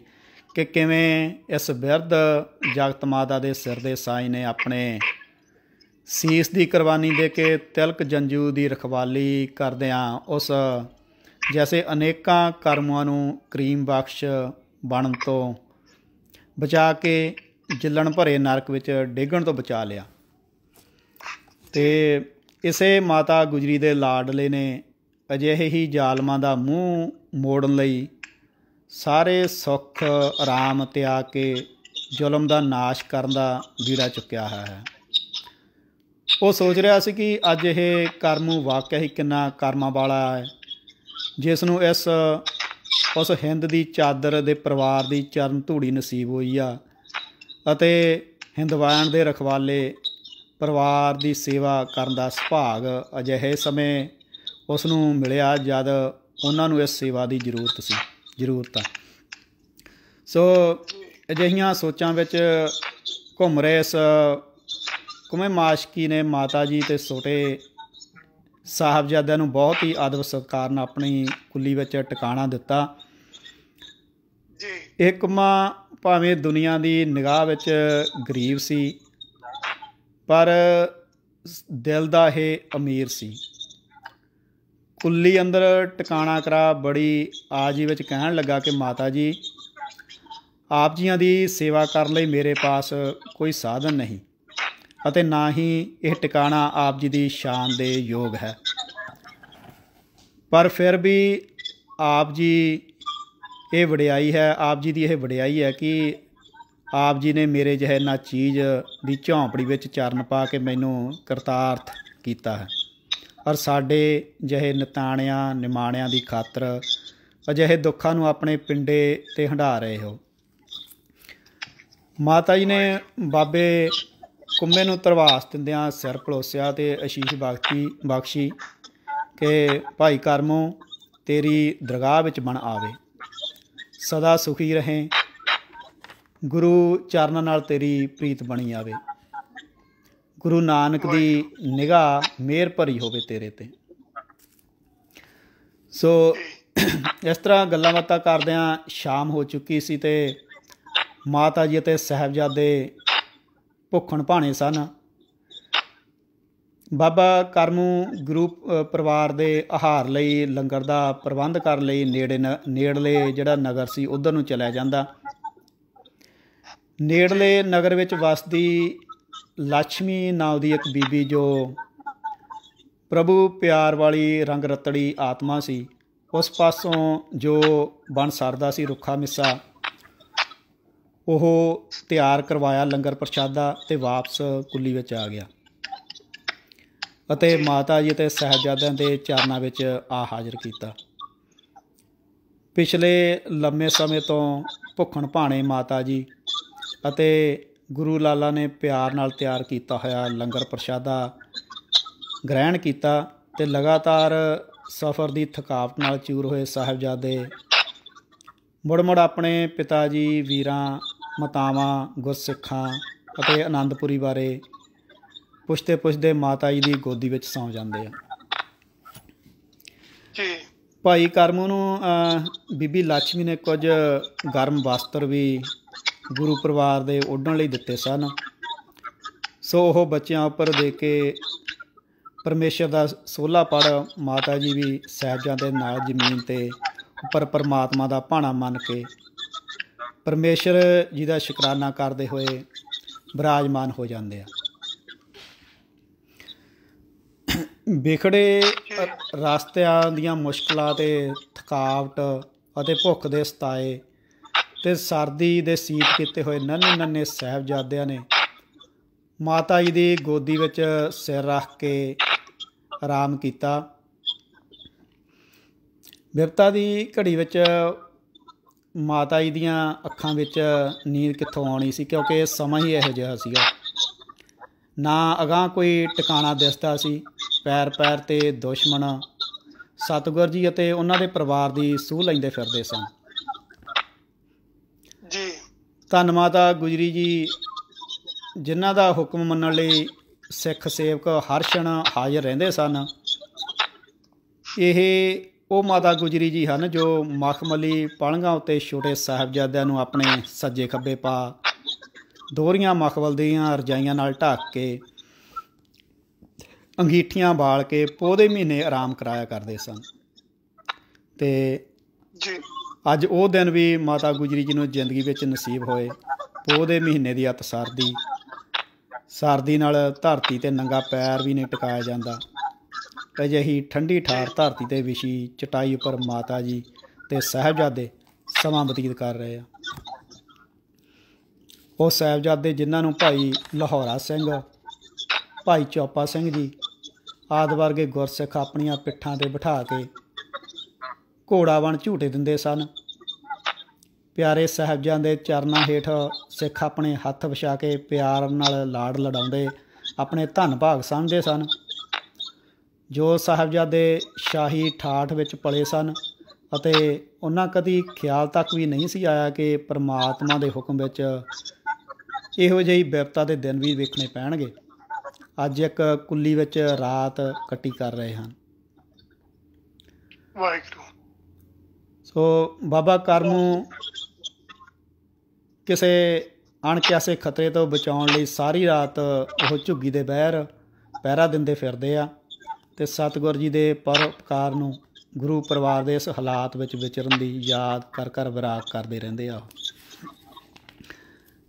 ਕਿ ਕਿਵੇਂ ਇਸ ਬਿਰਧ ਜਗਤ ਮਾਤਾ ਦੇ ਸਿਰ ਦੇ ਸਾਈਂ ਨੇ ਆਪਣੇ ਸੀਸ ਦੀ ਕੁਰਬਾਨੀ ਦੇ ਕੇ ਤਿਲਕ ਜੰਜੂ ਦੀ ਰਖਵਾਲੀ ਕਰਦਿਆਂ ਉਸ ਜੈਸੇ ਅਨੇਕਾਂ ਕਰਮਾਂ ਨੂੰ ਕਰੀਮ ਬਖਸ਼ ਬਣਨ ਤੋਂ ਬਚਾ ਕੇ ਜਿੱਲਣ ਭਰੇ ਨਰਕ ਵਿੱਚ ਡਿੱਗਣ ਤੋਂ ਬਚਾ ਲਿਆ। ਅਤੇ ਇਸੇ ਮਾਤਾ ਗੁਜਰੀ ਦੇ ਲਾਡਲੇ ਨੇ ਅਜਿਹੇ ਹੀ ਜ਼ਾਲਮਾਂ ਦਾ ਮੂੰਹ ਮੋੜਨ ਲਈ ਸਾਰੇ ਸੁੱਖ ਆਰਾਮ ਤਿਆਗ ਕੇ ਜ਼ੁਲਮ ਦਾ ਨਾਸ਼ ਕਰਨ ਦਾ ਬੀੜਾ ਚੁੱਕਿਆ ਹੈ। ਉਹ ਸੋਚ ਰਿਹਾ ਸੀ ਕਿ ਅੱਜ ਇਹ ਕਰਮੂ ਵਾਕਿਆ ਹੀ ਕਿੰਨਾ ਕਰਮਾਂ ਵਾਲਾ ਹੈ, ਜਿਸ ਨੂੰ ਉਸ ਹਿੰਦ ਦੀ ਚਾਦਰ ਦੇ ਪਰਿਵਾਰ ਦੀ ਚਰਨ ਧੂੜੀ ਨਸੀਬ ਹੋਈ ਆ ਅਤੇ ਹਿੰਦਵਾਨ ਦੇ ਰਖਵਾਲੇ ਪਰਿਵਾਰ ਦੀ ਸੇਵਾ ਕਰਨ ਦਾ ਸੁਭਾਗ ਅਜਿਹੇ ਸਮੇਂ ਉਸ ਨੂੰ ਮਿਲਿਆ ਜਦ ਉਹਨਾਂ ਨੂੰ ਇਸ ਸੇਵਾ ਦੀ ਜ਼ਰੂਰਤ ਆ। ਸੋ ਅਜਿਹੀਆਂ ਸੋਚਾਂ ਵਿੱਚ ਘੁੰਮ ਰਹੇ ਇਸ ਕੁਮੇ ਮਾਸ਼ਕੀ ਨੇ ਮਾਤਾ ਜੀ ਅਤੇ ਛੋਟੇ ਸਾਹਿਬਜ਼ਾਦਿਆਂ ਨੂੰ ਬਹੁਤ ਹੀ ਆਦਰ ਸਤਿਕਾਰ ਨਾਲ ਆਪਣੀ ਕੁੱਲੀ ਵਿੱਚ ਟਿਕਾਣਾ ਦਿੱਤਾ। ਇਹ ਕੁਮਾ ਭਾਵੇਂ ਦੁਨੀਆ ਦੀ ਨਿਗਾਹ ਵਿੱਚ ਗਰੀਬ ਸੀ, ਪਰ ਦਿਲ ਦਾ ਇਹ ਅਮੀਰ ਸੀ। ਕੁੱਲੀ ਅੰਦਰ ਟਿਕਾਣਾ ਕਰਾ ਬੜੀ ਆਜੀ ਵਿੱਚ ਕਹਿਣ ਲੱਗਾ ਕਿ ਮਾਤਾ ਜੀ, ਆਪ ਜੀਆਂ ਦੀ ਸੇਵਾ ਕਰਨ ਲਈ ਮੇਰੇ ਪਾਸ ਕੋਈ ਸਾਧਨ ਨਹੀਂ ਅਤੇ ਨਾ ਹੀ ਇਹ ਟਿਕਾਣਾ ਆਪ ਜੀ ਦੀ ਸ਼ਾਨ ਦੇ ਯੋਗ ਹੈ, ਪਰ ਫਿਰ ਵੀ ਆਪ ਜੀ ਇਹ ਵਡਿਆਈ ਹੈ, ਆਪ ਜੀ ਦੀ ਇਹ ਵਡਿਆਈ ਹੈ ਕਿ ਆਪ ਜੀ ਨੇ ਮੇਰੇ ਜਿਹੇ ਨਾ ਚੀਜ਼ ਦੀ ਝੌਂਪੜੀ ਵਿੱਚ ਚਰਨ ਪਾ ਕੇ ਮੈਨੂੰ ਕਰਤਾਰਥ ਕੀਤਾ ਹੈ ਔਰ ਸਾਡੇ ਜਿਹੇ ਨਿਤਾਣਿਆਂ ਨਿਮਾਣਿਆਂ ਦੀ ਖਾਤਰ ਅਜਿਹੇ ਦੁੱਖਾਂ ਨੂੰ ਆਪਣੇ ਪਿੰਡੇ 'ਤੇ ਹੰਢਾ ਰਹੇ ਹੋ। ਮਾਤਾ ਜੀ ਨੇ ਬਾਬੇ ਕੁੰਮੇ ਨੂੰ ਧਰਵਾਸ ਦਿੰਦਿਆਂ ਸਿਰ ਪਲੋਸਿਆ ਅਤੇ ਅਸ਼ੀਸ਼ ਬਖਸ਼ੀ ਕਿ ਭਾਈ ਕਰਮੂ ਤੇਰੀ ਦਰਗਾਹ ਵਿੱਚ ਬਣ ਆਵੇ, ਸਦਾ ਸੁਖੀ ਰਹੇ, ਗੁਰੂ ਚਰਨਾਂ ਨਾਲ ਤੇਰੀ ਪ੍ਰੀਤ ਬਣੀ ਆਵੇ, ਗੁਰੂ ਨਾਨਕ ਦੀ ਨਿਗਾਹ ਮਿਹਰ ਭਰੀ ਹੋਵੇ ਤੇਰੇ 'ਤੇ। ਸੋ ਇਸ ਤਰ੍ਹਾਂ ਗੱਲਾਂ ਬਾਤਾਂ ਕਰਦਿਆਂ ਸ਼ਾਮ ਹੋ ਚੁੱਕੀ ਸੀ ਅਤੇ ਮਾਤਾ ਜੀ ਅਤੇ ਸਾਹਿਬਜ਼ਾਦੇ ਭੁੱਖਣ ਭਾਣੇ ਸਨ। ਬਾਬਾ ਕਰਮੂ ਗੁਰੂ ਪਰਿਵਾਰ ਦੇ ਆਹਾਰ ਲਈ ਲੰਗਰ ਦਾ ਪ੍ਰਬੰਧ ਕਰਨ ਲਈ ਨੇੜਲੇ ਜਿਹੜਾ ਨਗਰ ਸੀ ਉੱਧਰ ਨੂੰ ਚਲਿਆ ਜਾਂਦਾ। ਨੇੜਲੇ ਨਗਰ ਵਿੱਚ ਵਸਦੀ ਲక్ష్ਮੀ ਨਾਂ ਦੀ ਇੱਕ ਬੀਬੀ ਜੋ ਪ੍ਰਭੂ ਪਿਆਰ ਵਾਲੀ ਰੰਗ ਰਤੜੀ ਆਤਮਾ ਸੀ, ਉਸ ਪਾਸੋਂ ਜੋ ਬਣ ਸਰਦਾ ਸੀ ਰੁੱਖਾ ਮਿੱਸਾ ਉਹ ਤਿਆਰ ਕਰਵਾਇਆ ਲੰਗਰ ਪ੍ਰਸ਼ਾਦਾ ਅਤੇ ਵਾਪਸ ਕੁੱਲੀ ਵਿੱਚ ਆ ਗਿਆ ਅਤੇ ਮਾਤਾ ਜੀ ਅਤੇ ਸਾਹਿਬਜ਼ਾਦਿਆਂ ਦੇ ਚਰਨਾਂ ਵਿੱਚ ਆ ਹਾਜ਼ਰ ਕੀਤਾ। ਪਿਛਲੇ ਲੰਮੇ ਸਮੇਂ ਤੋਂ ਭੁੱਖਣ ਭਾਣੇ ਮਾਤਾ ਜੀ ਅਤੇ ਗੁਰੂ ਲਾਲਾ ਨੇ ਪਿਆਰ ਨਾਲ ਤਿਆਰ ਕੀਤਾ ਹੋਇਆ ਲੰਗਰ ਪ੍ਰਸ਼ਾਦਾ ਗ੍ਰਹਿਣ ਕੀਤਾ ਅਤੇ ਲਗਾਤਾਰ ਸਫ਼ਰ ਦੀ ਥਕਾਵਟ ਨਾਲ ਚੂਰ ਹੋਏ ਸਾਹਿਬਜ਼ਾਦੇ ਮੁੜ ਆਪਣੇ ਪਿਤਾ ਜੀ, ਵੀਰਾਂ, ਮਾਤਾਵਾਂ, ਗੁਰਸਿੱਖਾਂ ਅਤੇ ਆਨੰਦਪੁਰੀ ਬਾਰੇ ਪੁੱਛਦੇ ਮਾਤਾ ਜੀ ਦੀ ਗੋਦੀ ਵਿੱਚ ਸੌਂ ਜਾਂਦੇ ਆ। ਭਾਈ ਕਰਮੂ ਨੂੰ ਬੀਬੀ ਲక్ష్ਮੀ ਨੇ ਕੁਝ ਗਰਮ ਵਸਤਰ ਵੀ ਗੁਰੂ ਪਰਿਵਾਰ ਦੇ ਓਢਣ ਲਈ ਦਿੱਤੇ ਸਨ। ਸੋ ਉਹ ਬੱਚਿਆਂ ਉੱਪਰ ਦੇ ਕੇ ਪਰਮੇਸ਼ਰ ਦਾ ਸੋਹਲਾ ਪੜ੍ਹ ਮਾਤਾ ਜੀ ਵੀ ਸਾਹਿਬਜ਼ਾਦੇ ਨਾਲ ਜ਼ਮੀਨ 'ਤੇ ਉੱਪਰ ਪਰਮਾਤਮਾ ਦਾ ਭਾਣਾ ਮੰਨ ਕੇ ਪਰਮੇਸ਼ਰ ਜੀ ਦਾ ਸ਼ੁਕਰਾਨਾ ਕਰਦੇ ਹੋਏ ਬਿਰਾਜਮਾਨ ਹੋ ਜਾਂਦੇ ਆ। ਵਿਖੜੇ ਰਸਤਿਆਂ ਦੀਆਂ ਮੁਸ਼ਕਿਲਾਂ ਅਤੇ ਥਕਾਵਟ ਅਤੇ ਭੁੱਖ ਦੇ ਸਤਾਏ ਅਤੇ ਸਰਦੀ ਦੇ ਸੀਤ ਕੀਤੇ ਹੋਏ ਨੰਨੇ ਸਾਹਿਬਜ਼ਾਦਿਆਂ ਨੇ ਮਾਤਾ ਜੀ ਦੀ ਗੋਦੀ ਵਿੱਚ ਸਿਰ ਰੱਖ ਕੇ ਆਰਾਮ ਕੀਤਾ। ਬਿਪਤਾ ਦੀ ਘੜੀ ਵਿੱਚ ਮਾਤਾ ਜੀ ਦੀਆਂ ਅੱਖਾਂ ਵਿੱਚ ਨੀਂਦ ਕਿੱਥੋਂ ਆਉਣੀ ਸੀ, ਕਿਉਂਕਿ ਸਮਾਂ ਹੀ ਇਹੋ ਜਿਹਾ ਸੀਗਾ। ਨਾ ਅਗਾਂਹ ਕੋਈ ਟਿਕਾਣਾ ਦਿਸਦਾ ਸੀ, ਪੈਰ ਪੈਰ 'ਤੇ ਦੁਸ਼ਮਣ ਸਤਿਗੁਰ ਜੀ ਅਤੇ ਉਹਨਾਂ ਦੇ ਪਰਿਵਾਰ ਦੀ ਸੂਹ ਲੈਂਦੇ ਫਿਰਦੇ ਸਨ ਜੀ। ਧੰਨ ਮਾਤਾ ਗੁਜਰੀ ਜੀ, ਜਿਨ੍ਹਾਂ ਦਾ ਹੁਕਮ ਮੰਨਣ ਲਈ ਸਿੱਖ ਸੇਵਕ ਹਰ ਛਣ ਹਾਜ਼ਰ ਰਹਿੰਦੇ ਸਨ। ਇਹ ਉਹ ਮਾਤਾ ਗੁਜਰੀ ਜੀ ਹਨ ਜੋ ਮਖਮਲੀ ਪਲੰਘਾਂ ਉੱਤੇ ਛੋਟੇ ਸਾਹਿਬਜ਼ਾਦਿਆਂ ਨੂੰ ਆਪਣੇ ਸੱਜੇ ਖੱਬੇ ਪਾ ਦੋਹਰੀਆਂ ਮਖਮਲ ਦੀਆਂ ਰਜਾਈਆਂ ਨਾਲ ਢੱਕ ਕੇ ਅੰਗੀਠੀਆਂ ਬਾਲ ਕੇ ਪੋਹ ਦੇ ਮਹੀਨੇ ਆਰਾਮ ਕਰਾਇਆ ਕਰਦੇ ਸਨ। ਅਤੇ ਅੱਜ ਉਹ ਦਿਨ ਵੀ ਮਾਤਾ ਗੁਜਰੀ ਜੀ ਨੂੰ ਜ਼ਿੰਦਗੀ ਵਿੱਚ ਨਸੀਬ ਹੋਏ। ਪੋਹ ਦੇ ਮਹੀਨੇ ਦੀ ਅਤ ਸਰਦੀ ਨਾਲ ਧਰਤੀ 'ਤੇ ਨੰਗਾ ਪੈਰ ਵੀ ਨਹੀਂ ਟਿਕਾਇਆ ਜਾਂਦਾ। ਅਜਿਹੀ ਠੰਡੀ ਠਾਰ ਧਰਤੀ 'ਤੇ ਵਿਛੀ ਚਟਾਈ ਉੱਪਰ ਮਾਤਾ ਜੀ ਅਤੇ ਸਾਹਿਬਜ਼ਾਦੇ ਸਮਾਂ ਬਤੀਤ ਕਰ ਰਹੇ ਆ। ਉਹ ਸਾਹਿਬਜ਼ਾਦੇ ਜਿਨ੍ਹਾਂ ਨੂੰ ਭਾਈ ਲਾਹੌਰਾ ਸਿੰਘ, ਭਾਈ ਚੌਪਾ ਸਿੰਘ ਜੀ ਆਦਿ ਵਰਗੇ ਗੁਰਸਿੱਖ ਆਪਣੀਆਂ ਪਿੱਠਾਂ 'ਤੇ ਬਿਠਾ ਕੇ ਘੋੜਾਵਣ ਝੂਟੇ ਦਿੰਦੇ ਸਨ। ਪਿਆਰੇ ਸਾਹਿਬਜ਼ਾਦਿਆਂ ਦੇ ਚਰਨਾਂ ਹੇਠ ਸਿੱਖ ਆਪਣੇ ਹੱਥ ਵਿਛਾ ਕੇ ਪਿਆਰ ਨਾਲ ਲਾਡ ਲਡਾਉਂਦੇ ਆਪਣੇ ਧੰਨ ਭਾਗ ਸਮਝਦੇ ਸਨ। ਜੋ ਸਾਹਿਬਜ਼ਾਦੇ ਸ਼ਾਹੀ ਠਾਠ ਵਿੱਚ ਪਲੇ ਸਨ ਅਤੇ ਉਹਨਾਂ ਕਦੀ ਖਿਆਲ ਤੱਕ ਵੀ ਨਹੀਂ ਸੀ ਆਇਆ ਕਿ ਪਰਮਾਤਮਾ ਦੇ ਹੁਕਮ ਵਿੱਚ ਇਹੋ ਜਿਹੀ ਬਿਪਤਾ ਦੇ ਦਿਨ ਵੀ ਵੇਖਣੇ ਪੈਣਗੇ, ਅੱਜ ਇੱਕ ਕੁੱਲੀ ਵਿੱਚ ਰਾਤ ਕੱਟੀ ਕਰ ਰਹੇ ਹਨ। ਵਾਹਿਗੁਰੂ। ਸੋ ਬਾਬਾ ਕਰਮੂ ਕਿਸੇ ਅਣਕਿਆਸੇ ਖਤਰੇ ਤੋਂ ਬਚਾਉਣ ਲਈ ਸਾਰੀ ਰਾਤ ਉਹ ਝੁੱਗੀ ਦੇ ਬਹਿਰ ਪਹਿਰਾ ਦਿੰਦੇ ਫਿਰਦੇ ਆ ਅਤੇ ਸਤਿਗੁਰ ਜੀ ਦੇ ਪਰਉਪਕਾਰ ਨੂੰ, ਗੁਰੂ ਪਰਿਵਾਰ ਦੇ ਇਸ ਹਾਲਾਤ ਵਿੱਚ ਵਿਚਰਨ ਦੀ ਯਾਦ ਕਰ ਵਿਰਾਗ ਕਰਦੇ ਰਹਿੰਦੇ ਆ।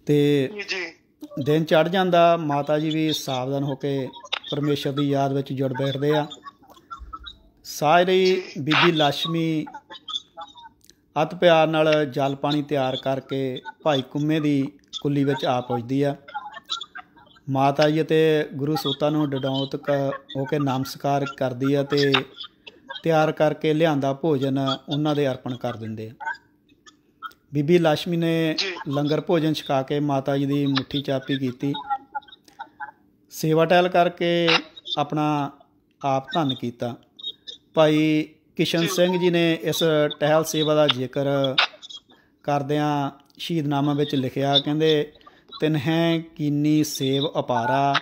ਅਤੇ ਦਿਨ ਚੜ੍ਹ ਜਾਂਦਾ, ਮਾਤਾ ਜੀ ਵੀ ਸਾਵਧਾਨ ਹੋ ਕੇ ਪਰਮੇਸ਼ਰ ਦੀ ਯਾਦ ਵਿੱਚ ਜੁੜ ਬੈਠਦੇ ਆ। ਸਾਰੀ ਬੀਬੀ ਲక్ష్ਮੀ ਅਤ ਪਿਆਰ ਨਾਲ ਜਲ ਪਾਣੀ ਤਿਆਰ ਕਰਕੇ ਭਾਈ ਕੁੰਮੇ ਦੀ ਕੁੱਲੀ ਵਿੱਚ ਆ ਪਹੁੰਚਦੀ ਆ। ਮਾਤਾ ਜੀ ਅਤੇ ਗੁਰੂ ਸੋਤਾਂ ਨੂੰ ਡਡੌਤ ਹੋ ਕੇ ਨਮਸਕਾਰ ਕਰਦੀ ਆ ਅਤੇ ਤਿਆਰ ਕਰਕੇ ਲਿਆਂਦਾ ਭੋਜਨ ਉਹਨਾਂ ਦੇ ਅਰਪਣ ਕਰ ਦਿੰਦੇ ਆ। ਬੀਬੀ ਲక్ష్ਮੀ ਨੇ ਲੰਗਰ ਭੋਜਨ ਛਕਾ ਕੇ ਮਾਤਾ ਜੀ ਦੀ ਮੁੱਠੀ ਚਾਪੀ ਕੀਤੀ, ਸੇਵਾ ਟਹਿਲ ਕਰਕੇ ਆਪਣਾ ਆਪ ਧੰਨ ਕੀਤਾ। ਭਾਈ ਕਿਸ਼ਨ ਸਿੰਘ ਜੀ ਨੇ ਇਸ ਟਹਿਲ ਸੇਵਾ ਦਾ ਜ਼ਿਕਰ ਕਰਦਿਆਂ ਸ਼ਹੀਦਨਾਮਾ ਵਿੱਚ ਲਿਖਿਆ, ਕਹਿੰਦੇ ਤਿਨਹਿ ਕੀਨੀ ਸੇਵ ਅਪਾਰਾ,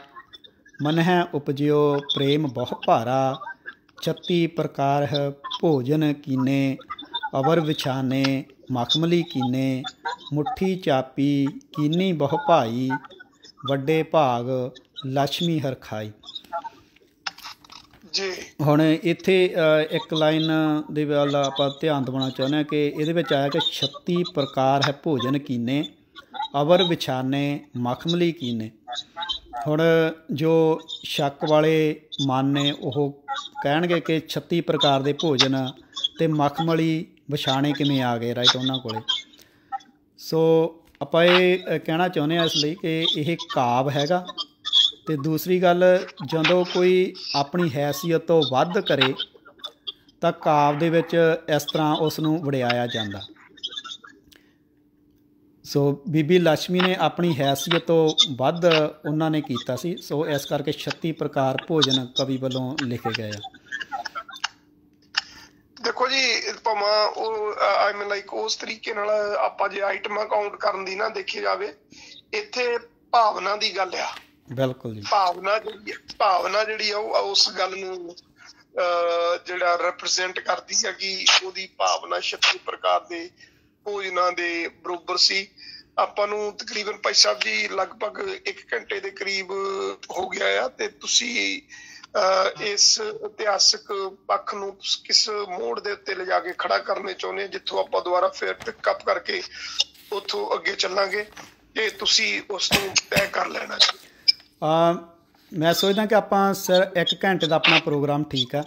ਮਨਹਿ ਉਪਜਿਓ ਪ੍ਰੇਮ ਬਹੁ ਭਾਰਾ, 36 ਪ੍ਰਕਾਰ ਹੈ ਭੋਜਨ ਕੀਨੇ, ਅਵਰ ਵਿਛਾਨੇ ਮਖਮਲੀ ਕੀਨੇ, ਮੁੱਠੀ ਚਾਪੀ ਕੀਨੀ ਬਹੁ ਭਾਈ, ਵੱਡੇ ਭਾਗ ਲక్ష్ਮੀ ਹਰਖਾਈ। ਹੁਣ ਇੱਥੇ ਇੱਕ ਲਾਈਨ ਦੇ ਵੱਲ ਆਪਾਂ ਧਿਆਨ ਦਿਵਾਉਣਾ ਚਾਹੁੰਦੇ ਹਾਂ ਕਿ ਇਹਦੇ ਵਿੱਚ ਆਇਆ ਕਿ 36 ਪ੍ਰਕਾਰ ਹੈ ਭੋਜਨ ਕੀਨੇ, ਅਵਰ ਵਿਛਾਨੇ ਮਖਮਲੀ ਕੀਨੇ। ਹੁਣ ਜੋ ਸ਼ੱਕ ਵਾਲੇ ਮਨ ਨੇ ਉਹ ਕਹਿਣਗੇ ਕਿ 36 ਪ੍ਰਕਾਰ ਦੇ ਭੋਜਨ ਅਤੇ ਮਖਮਲੀ ਵਿਛਾਣੇ ਕਿਵੇਂ ਆ ਗਏ, ਰਾਈਟ, ਉਹਨਾਂ ਕੋਲ। ਸੋ ਆਪਾਂ ਇਹ ਕਹਿਣਾ ਚਾਹੁੰਦੇ ਹਾਂ ਇਸ ਲਈ ਕਿ ਇਹ ਕਾਵਿ ਹੈਗਾ। ਅਤੇ ਦੂਸਰੀ ਗੱਲ, ਜਦੋਂ ਕੋਈ ਆਪਣੀ ਹੈਸੀਅਤ ਤੋਂ ਵੱਧ ਕਰੇ ਤਾਂ ਕਾਵਿ ਦੇ ਵਿੱਚ ਇਸ ਤਰ੍ਹਾਂ ਉਸ ਨੂੰ ਵਡਿਆਇਆ ਜਾਂਦਾ। ਸੋ ਬੀਬੀ ਲక్ష్ਮੀ ਨੇ ਆਪਣੀ ਹੈਸੀਅਤ ਤੋਂ ਵੱਧ ਉਹਨਾਂ ਨੇ ਕੀਤਾ ਸੀ, ਸੋ ਇਸ ਕਰਕੇ 36 ਪ੍ਰਕਾਰ ਭੋਜਨ ਕਵੀ ਵੱਲੋਂ ਲਿਖੇ ਗਏ ਆ। ਦੇਖੋ ਜੀ, ਭਾਵੇਂ ਉਹ ਆਈ ਮੀਨ ਲਾਈਕ ਉਸ ਤਰੀਕੇ ਨਾਲ ਆਪਾਂ ਜੇ ਆਈਟਮਾਂ ਕਾਊਂਟ ਕਰਨ ਦੀ ਨਾ ਦੇਖੀ ਜਾਵੇ, ਇੱਥੇ ਭਾਵਨਾ ਦੀ ਗੱਲ ਆ। ਬਿਲਕੁਲ ਜੀ। ਭਾਵਨਾ ਜਿਹੜੀ ਆ ਉਹ ਉਸ ਗੱਲ ਨੂੰ ਜਿਹੜਾ ਰਿਪਰੈਜ਼ੈਂਟ ਕਰਦੀ ਹੈ ਕਿ ਉਹਦੀ ਭਾਵਨਾ 36 ਪ੍ਰਕਾਰ ਦੇ ਭੋਜਨਾਂ ਦੇ ਬਰੋਬਰ ਸੀ। ਆਪਾਂ ਨੂੰ ਤਕਰੀਬਨ ਭਾਈ ਸਾਹਿਬ ਜੀ ਲਗਭਗ 1 ਘੰਟੇ ਦੇ ਕਰੀਬ ਹੋ ਗਿਆ ਆ, ਤੇ ਤੁਸੀਂ ਇਸ ਇਤਿਹਾਸਕ ਪੱਖ ਨੂੰ ਕਿਸ ਮੋੜ ਦੇ ਉੱਤੇ ਲਿਜਾ ਕੇ ਖੜਾ ਕਰਨੇ ਚਾਹੁੰਦੇ ਆ, ਜਿੱਥੋਂ ਆਪਾਂ ਦੁਬਾਰਾ ਫਿਰ ਪਿਕਅਪ ਕਰਕੇ ਉੱਥੋਂ ਅੱਗੇ ਚੱਲਾਂਗੇ, ਤੇ ਤੁਸੀਂ ਉਸ ਨੂੰ ਤੈਅ ਕਰ ਲੈਣਾ। ਮੈਂ ਸੋਚਦਾ ਕਿ ਆਪਾਂ ਸਿਰ 1 ਘੰਟੇ ਦਾ ਆਪਣਾ ਪ੍ਰੋਗਰਾਮ ਠੀਕ ਆ,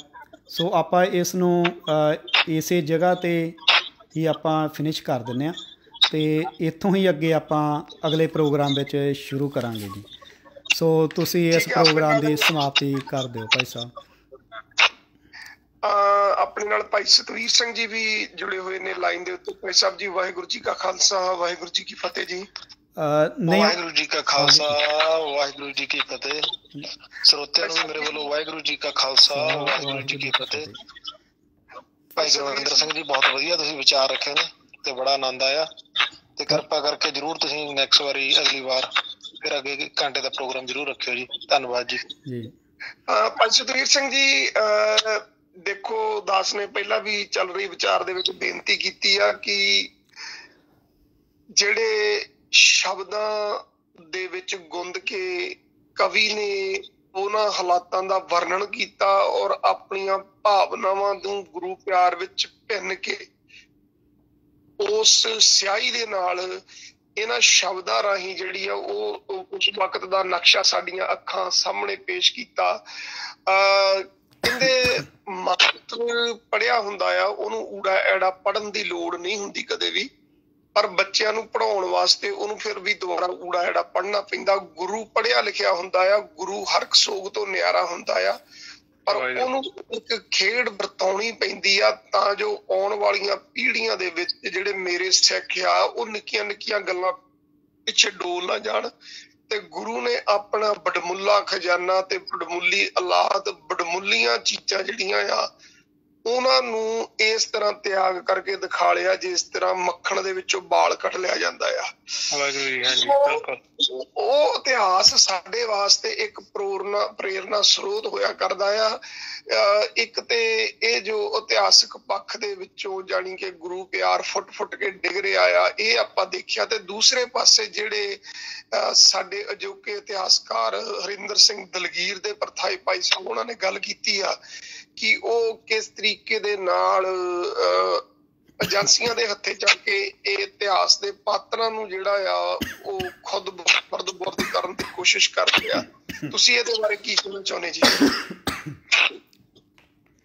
ਸੋ ਆਪਾਂ ਇਸ ਨੂੰ ਇਸੇ ਜਗ੍ਹਾ 'ਤੇ ਹੀ ਆਪਾਂ ਫਿਨਿਸ਼ ਕਰ ਦਿੰਦੇ ਹਾਂ, ਅਤੇ ਇੱਥੋਂ ਹੀ ਅੱਗੇ ਆਪਾਂ ਅਗਲੇ ਪ੍ਰੋਗਰਾਮ ਵਿੱਚ ਸ਼ੁਰੂ ਕਰਾਂਗੇ ਜੀ। ਸੋ ਤੁਸੀਂ ਇਸ ਪ੍ਰੋਗਰਾਮ ਦੀ ਸਮਾਪਤੀ ਕਰ ਦਿਓ ਭਾਈ ਸਾਹਿਬ। ਆਪਣੇ ਨਾਲ ਭਾਈ ਸਤਵੀਰ ਸਿੰਘ ਜੀ ਵੀ ਜੁੜੇ ਹੋਏ ਨੇ ਲਾਈਨ ਦੇ ਉੱਤੇ। ਭਾਈ ਸਾਹਿਬ ਜੀ, ਵਾਹਿਗੁਰੂ ਜੀ ਕਾ ਖਾਲਸਾ, ਵਾਹਿਗੁਰੂ ਜੀ ਕੀ ਫਤਿਹ ਜੀ। ਵਾਹਿਗੁਰੂ ਜੀ ਕਾ ਖਾਲਸਾ, ਵਾਹਿਗੁਰੂ ਜੀ ਕੀ ਫਤਿਹ। ਸਰੋਤਿਆਂ ਨੂੰ ਮੇਰੇ ਵੱਲੋਂ ਵਾਹਿਗੁਰੂ ਜੀ ਕਾ ਖਾਲਸਾ, ਵਾਹਿਗੁਰੂ ਜੀ ਕੀ ਫਤਿਹ। ਭਾਈ ਗੁਰਵਿੰਦਰ ਸਿੰਘ ਜੀ, ਬਹੁਤ ਵਧੀਆ ਤੁਸੀਂ ਵਿਚਾਰ ਰੱਖੇ ਨੇ ਤੇ ਬੜਾ ਆਨੰਦ ਆਇਆ, ਤੇ ਕਿਰਪਾ ਕਰਕੇ ਜਰੂਰ ਤੁਸੀਂ ਨੈਕਸਟ ਵਾਰੀ, ਅਗਲੀ ਵਾਰ ਫਿਰ ਅੱਗੇ ਘੰਟੇ ਦਾ ਪ੍ਰੋਗਰਾਮ ਜਰੂਰ ਰੱਖਿਓ ਜੀ। ਧੰਨਵਾਦ ਜੀ। ਭਾਈ ਸਤਵੀਰ ਸਿੰਘ ਜੀ, ਦੇਖੋ ਦਾਸ ਨੇ ਪਹਿਲਾਂ ਵੀ ਚੱਲ ਰਹੀ ਵਿਚਾਰ ਦੇ ਵਿੱਚ ਬੇਨਤੀ ਕੀਤੀ ਆ ਕਿ ਜਿਹੜੇ ਸ਼ਬਦਾਂ ਦੇ ਵਿੱਚ ਗੁੰਦ ਕੇ ਕਵੀ ਨੇ ਉਹਨਾਂ ਹਾਲਾਤਾਂ ਦਾ ਵਰਣਨ ਕੀਤਾ ਔਰ ਆਪਣੀਆਂ ਭਾਵਨਾਵਾਂ ਨੂੰ ਗੁਰੂ ਪਿਆਰ ਵਿੱਚ ਭਿੰਨ ਕੇ ਉਸ ਸਿਆਹੀ ਦੇ ਨਾਲ ਇਹਨਾਂ ਸ਼ਬਦਾਂ ਰਾਹੀਂ ਜਿਹੜੀ ਆ ਉਹ ਉਸ ਵਕਤ ਦਾ ਨਕਸ਼ਾ ਸਾਡੀਆਂ ਅੱਖਾਂ ਸਾਹਮਣੇ ਪੇਸ਼ ਕੀਤਾ। ਕਹਿੰਦੇ ਮਾਤਰ ਪੜ੍ਹਿਆ ਹੁੰਦਾ ਆ, ਉਹਨੂੰ ਊੜਾ ਐੜਾ ਪੜ੍ਹਨ ਦੀ ਲੋੜ ਨਹੀਂ ਹੁੰਦੀ ਕਦੇ ਵੀ, ਪਰ ਬੱਚਿਆਂ ਨੂੰ ਪੜ੍ਹਾਉਣ ਵਾਸਤੇ ਉਹਨੂੰ ਫਿਰ ਵੀ ਦੁਬਾਰਾ ਊੜਾ ਐੜਾ ਪੜ੍ਹਨਾ ਪੈਂਦਾ। ਗੁਰੂ ਪੜ੍ਹਿਆ ਲਿਖਿਆ ਹੁੰਦਾ ਆ, ਗੁਰੂ ਹਰ ਇੱਕ ਸੋਗ ਤੋਂ ਨਿਆਰਾ ਹੁੰਦਾ ਆ, ਪਰ ਉਹਨੂੰ ਇੱਕ ਖੇਡ ਵਰਤਾਉਣੀ ਪੈਂਦੀ ਆ ਤਾਂ ਜੋ ਆਉਣ ਵਾਲੀਆਂ ਪੀੜ੍ਹੀਆਂ ਦੇ ਵਿੱਚ ਜਿਹੜੇ ਮੇਰੇ ਸਿੱਖ ਆ ਉਹ ਨਿੱਕੀਆਂ ਨਿੱਕੀਆਂ ਗੱਲਾਂ ਪਿੱਛੇ ਡੋਲ ਨਾ ਜਾਣ। ਤੇ ਗੁਰੂ ਨੇ ਆਪਣਾ ਵਡਮੁੱਲਾ ਖਜ਼ਾਨਾ ਤੇ ਵਡਮੁੱਲੀ ਔਲਾਦ, ਵਡਮੁੱਲੀਆਂ ਚੀਜ਼ਾਂ ਜਿਹੜੀਆਂ ਆ ਉਹਨਾਂ ਨੂੰ ਇਸ ਤਰ੍ਹਾਂ ਤਿਆਗ ਕਰਕੇ ਦਿਖਾ ਲਿਆ ਜਿਸ ਤਰ੍ਹਾਂ ਮੱਖਣ ਦੇ ਵਿੱਚੋਂ ਬਾਲ ਕੱਢ ਲਿਆ ਜਾਂਦਾ ਆ। ਉਹ ਇਤਿਹਾਸ ਸਾਡੇ ਵਾਸਤੇ ਇੱਕ ਪ੍ਰੇਰਨਾ ਸਰੋਤ ਹੋਇਆ ਕਰਦਾ ਆ। ਇੱਕ ਤੇ ਇਹ ਜੋ ਇਤਿਹਾਸਕ ਪੱਖ ਦੇ ਵਿੱਚੋਂ ਜਾਣੀ ਕਿ ਗੁਰੂ ਪਿਆਰ ਫੁੱਟ ਫੁੱਟ ਕੇ ਡਿੱਗ ਰਿਹਾ ਆ, ਇਹ ਆਪਾਂ ਦੇਖਿਆ। ਤੇ ਦੂਸਰੇ ਪਾਸੇ ਜਿਹੜੇ ਸਾਡੇ ਅਜੋਕੇ ਇਤਿਹਾਸਕਾਰ ਹਰਿੰਦਰ ਸਿੰਘ ਦਲਗੀਰ ਦੇ ਪਰਥਾਈ ਭਾਈ ਸਾਹਿਬ, ਉਹਨਾਂ ਨੇ ਗੱਲ ਕੀਤੀ ਆ ਕਿ ਉਹ ਕਿਸ ਤਰੀਕੇ ਦੇ ਨਾਲ ਏਜੰਸੀਆਂ ਦੇ ਹੱਥੇ ਚੱਕ ਕੇ ਇਹ ਇਤਿਹਾਸ ਦੇ ਪਾਤਰਾਂ ਨੂੰ ਜਿਹੜਾ ਆ ਉਹ ਖੁਦ ਬਰਦ ਕਰਨ ਦੀ ਕੋਸ਼ਿਸ਼ ਕਰਦੇ ਆ। ਤੁਸੀਂ ਇਹਦੇ ਬਾਰੇ ਕੀ ਕਹਿਣਾ ਚਾਹੁੰਦੇ ਜੀ?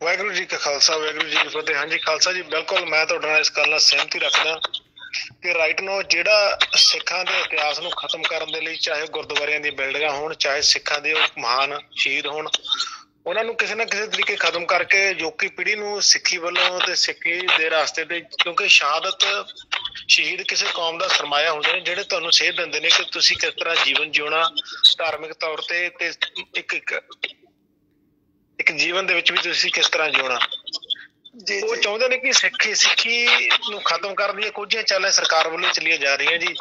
ਵਾਹਿਗੁਰੂ ਜੀ ਕਾ ਖਾਲਸਾ, ਵਾਹਿਗੁਰੂ ਜੀ ਕੀ ਫਤਿਹ। ਹਾਂਜੀ ਖਾਲਸਾ ਜੀ, ਬਿਲਕੁਲ ਮੈਂ ਤੁਹਾਡੇ ਨਾਲ ਇਸ ਗੱਲ ਨਾਲ ਸਹਿਮਤੀ ਰੱਖਦਾ ਕਿ ਰਾਈਟ ਨੂੰ ਜਿਹੜਾ ਸਿੱਖਾਂ ਦੇ ਇਤਿਹਾਸ ਨੂੰ ਖਤਮ ਕਰਨ ਦੇ ਲਈ, ਚਾਹੇ ਗੁਰਦੁਆਰਿਆਂ ਦੀਆਂ ਬਿਲਡਿੰਗਾਂ ਹੋਣ, ਚਾਹੇ ਸਿੱਖਾਂ ਦੇ ਉਹ ਮਹਾਨ ਸ਼ਹੀਦ ਹੋਣ, ਉਹਨਾਂ ਨੂੰ ਕਿਸੇ ਨਾ ਕਿਸੇ ਤਰੀਕੇ ਖਤਮ ਕਰਕੇ ਅਜੋਕੀ ਪੀੜ੍ਹੀ ਨੂੰ ਸਿੱਖੀ ਵੱਲੋਂ ਤੇ ਸਿੱਖੀ ਦੇ ਰਾਸਤੇ ਤੇ, ਕਿਉਂਕਿ ਸ਼ਹਾਦਤ ਸ਼ਹੀਦ ਕਿਸੇ ਕੌਮ ਦਾ ਸਰਮਾਇਆ ਹੁੰਦੇ ਨੇ ਜਿਹੜੇ ਤੁਹਾਨੂੰ ਸੇਧ ਦਿੰਦੇ ਨੇ ਕਿ ਤੁਸੀਂ ਕਿਸ ਤਰ੍ਹਾਂ ਜੀਵਨ ਜਿਉਣਾ ਧਾਰਮਿਕ ਤੌਰ ਤੇ ਇੱਕ ਜੀਵਨ ਦੇ ਵਿੱਚ ਵੀ ਤੁਸੀਂ ਕਿਸ ਤਰ੍ਹਾਂ ਜਿਉਣਾ। ਉਹ ਚਾਹੁੰਦੇ ਨੇ ਕਿ ਸਿੱਖੀ ਨੂੰ ਖਤਮ ਕਰਨ ਦੀਆਂ ਕੁਝ ਚਾਲਾਂ ਸਰਕਾਰ ਵੱਲੋਂ ਚੱਲੀਆਂ ਜਾ ਰਹੀਆਂ ਜੀ,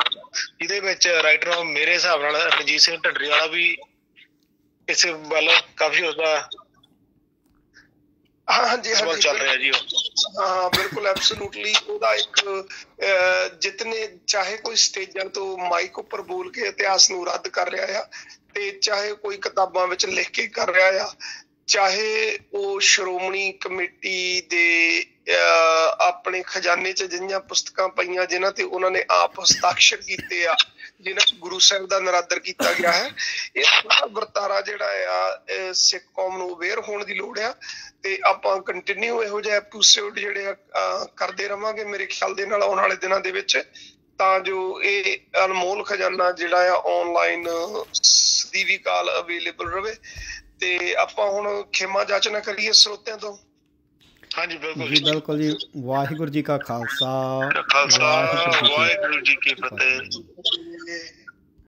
ਜਿਹਦੇ ਵਿੱਚ ਰਾਈਟਰ ਮੇਰੇ ਹਿਸਾਬ ਨਾਲ ਰਣਜੀਤ ਸਿੰਘ ਢੱਡਰੀ ਵਾਲਾ ਵੀ ਇਸ ਵੱਲ ਕਾਫੀ ਉਸਦਾ ਚੱਲ ਰਿਹਾ ਜੀ। ਹਾਂ ਬਿਲਕੁਲ, ਐਬਸੋਲੂਟਲੀ। ਉਹਦਾ ਇੱਕ ਜਿਤਨੇ ਚਾਹੇ ਕੋਈ ਸਟੇਜਾਂ ਤੋਂ ਮਾਈਕ ਉੱਪਰ ਬੋਲ ਕੇ ਇਤਿਹਾਸ ਨੂੰ ਰੱਦ ਕਰ ਰਿਹਾ ਆ, ਤੇ ਚਾਹੇ ਕੋਈ ਕਿਤਾਬਾਂ ਵਿੱਚ ਲਿਖ ਕੇ ਕਰ ਰਿਹਾ ਆ, ਚਾਹੇ ਉਹ ਸ਼੍ਰੋਮਣੀ ਕਮੇਟੀ ਦੇ ਆਪਣੇ ਖਜ਼ਾਨੇ 'ਚ ਜਿਹੀਆਂ ਪੁਸਤਕਾਂ ਪਈਆਂ ਜਿਨ੍ਹਾਂ ਤੇ ਉਹਨਾਂ ਨੇ ਆਪ ਹਸਤਾਖਰ ਕੀਤੇ ਆ, ਜਿਨ੍ਹਾਂ ਗੁਰੂ ਸਾਹਿਬ ਦਾ ਨਰਾਦਰ ਕੀਤਾ ਗਿਆ ਹੈ। ਇਹ ਸਾਰਾ ਵਰਤਾਰਾ ਜਿਹੜਾ ਆ ਸਿੱਖ ਕੌਮ ਨੂੰ ਅਵੇਅਰ ਹੋਣ ਦੀ ਲੋੜ ਆ, ਤੇ ਆਪਾਂ ਕੰਟੀਨਿਊ ਇਹੋ ਜਿਹੇ ਐਪੀਸੋਡ ਜਿਹੜੇ ਆ ਕਰਦੇ ਰਵਾਂਗੇ ਮੇਰੇ ਖਿਆਲ ਦੇ ਨਾਲ ਆਉਣ ਵਾਲੇ ਦਿਨਾਂ ਦੇ ਵਿੱਚ, ਤਾਂ ਜੋ ਇਹ ਅਨਮੋਲ ਖਜ਼ਾਨਾ ਜਿਹੜਾ ਆ ਆਨਲਾਈਨ ਦੀ ਵੀ ਕਾਲ ਅਵੇਲੇਬਲ ਰਵੇ। ਤੇ ਆਪਾਂ ਹੁਣ ਖਿਮਾ ਜਾਚਨਾ ਕਰੀਏ ਸਰੋਤਿਆਂ ਤੋਂ। ਹਾਂਜੀ ਬਿਲਕੁਲ ਜੀ, ਬਿਲਕੁਲ ਜੀ। ਵਾਹਿਗੁਰੂ ਜੀ ਕਾ ਖਾਲਸਾ, ਵਾਹਿਗੁਰੂ ਜੀ ਕੀ ਫਤਿਹ।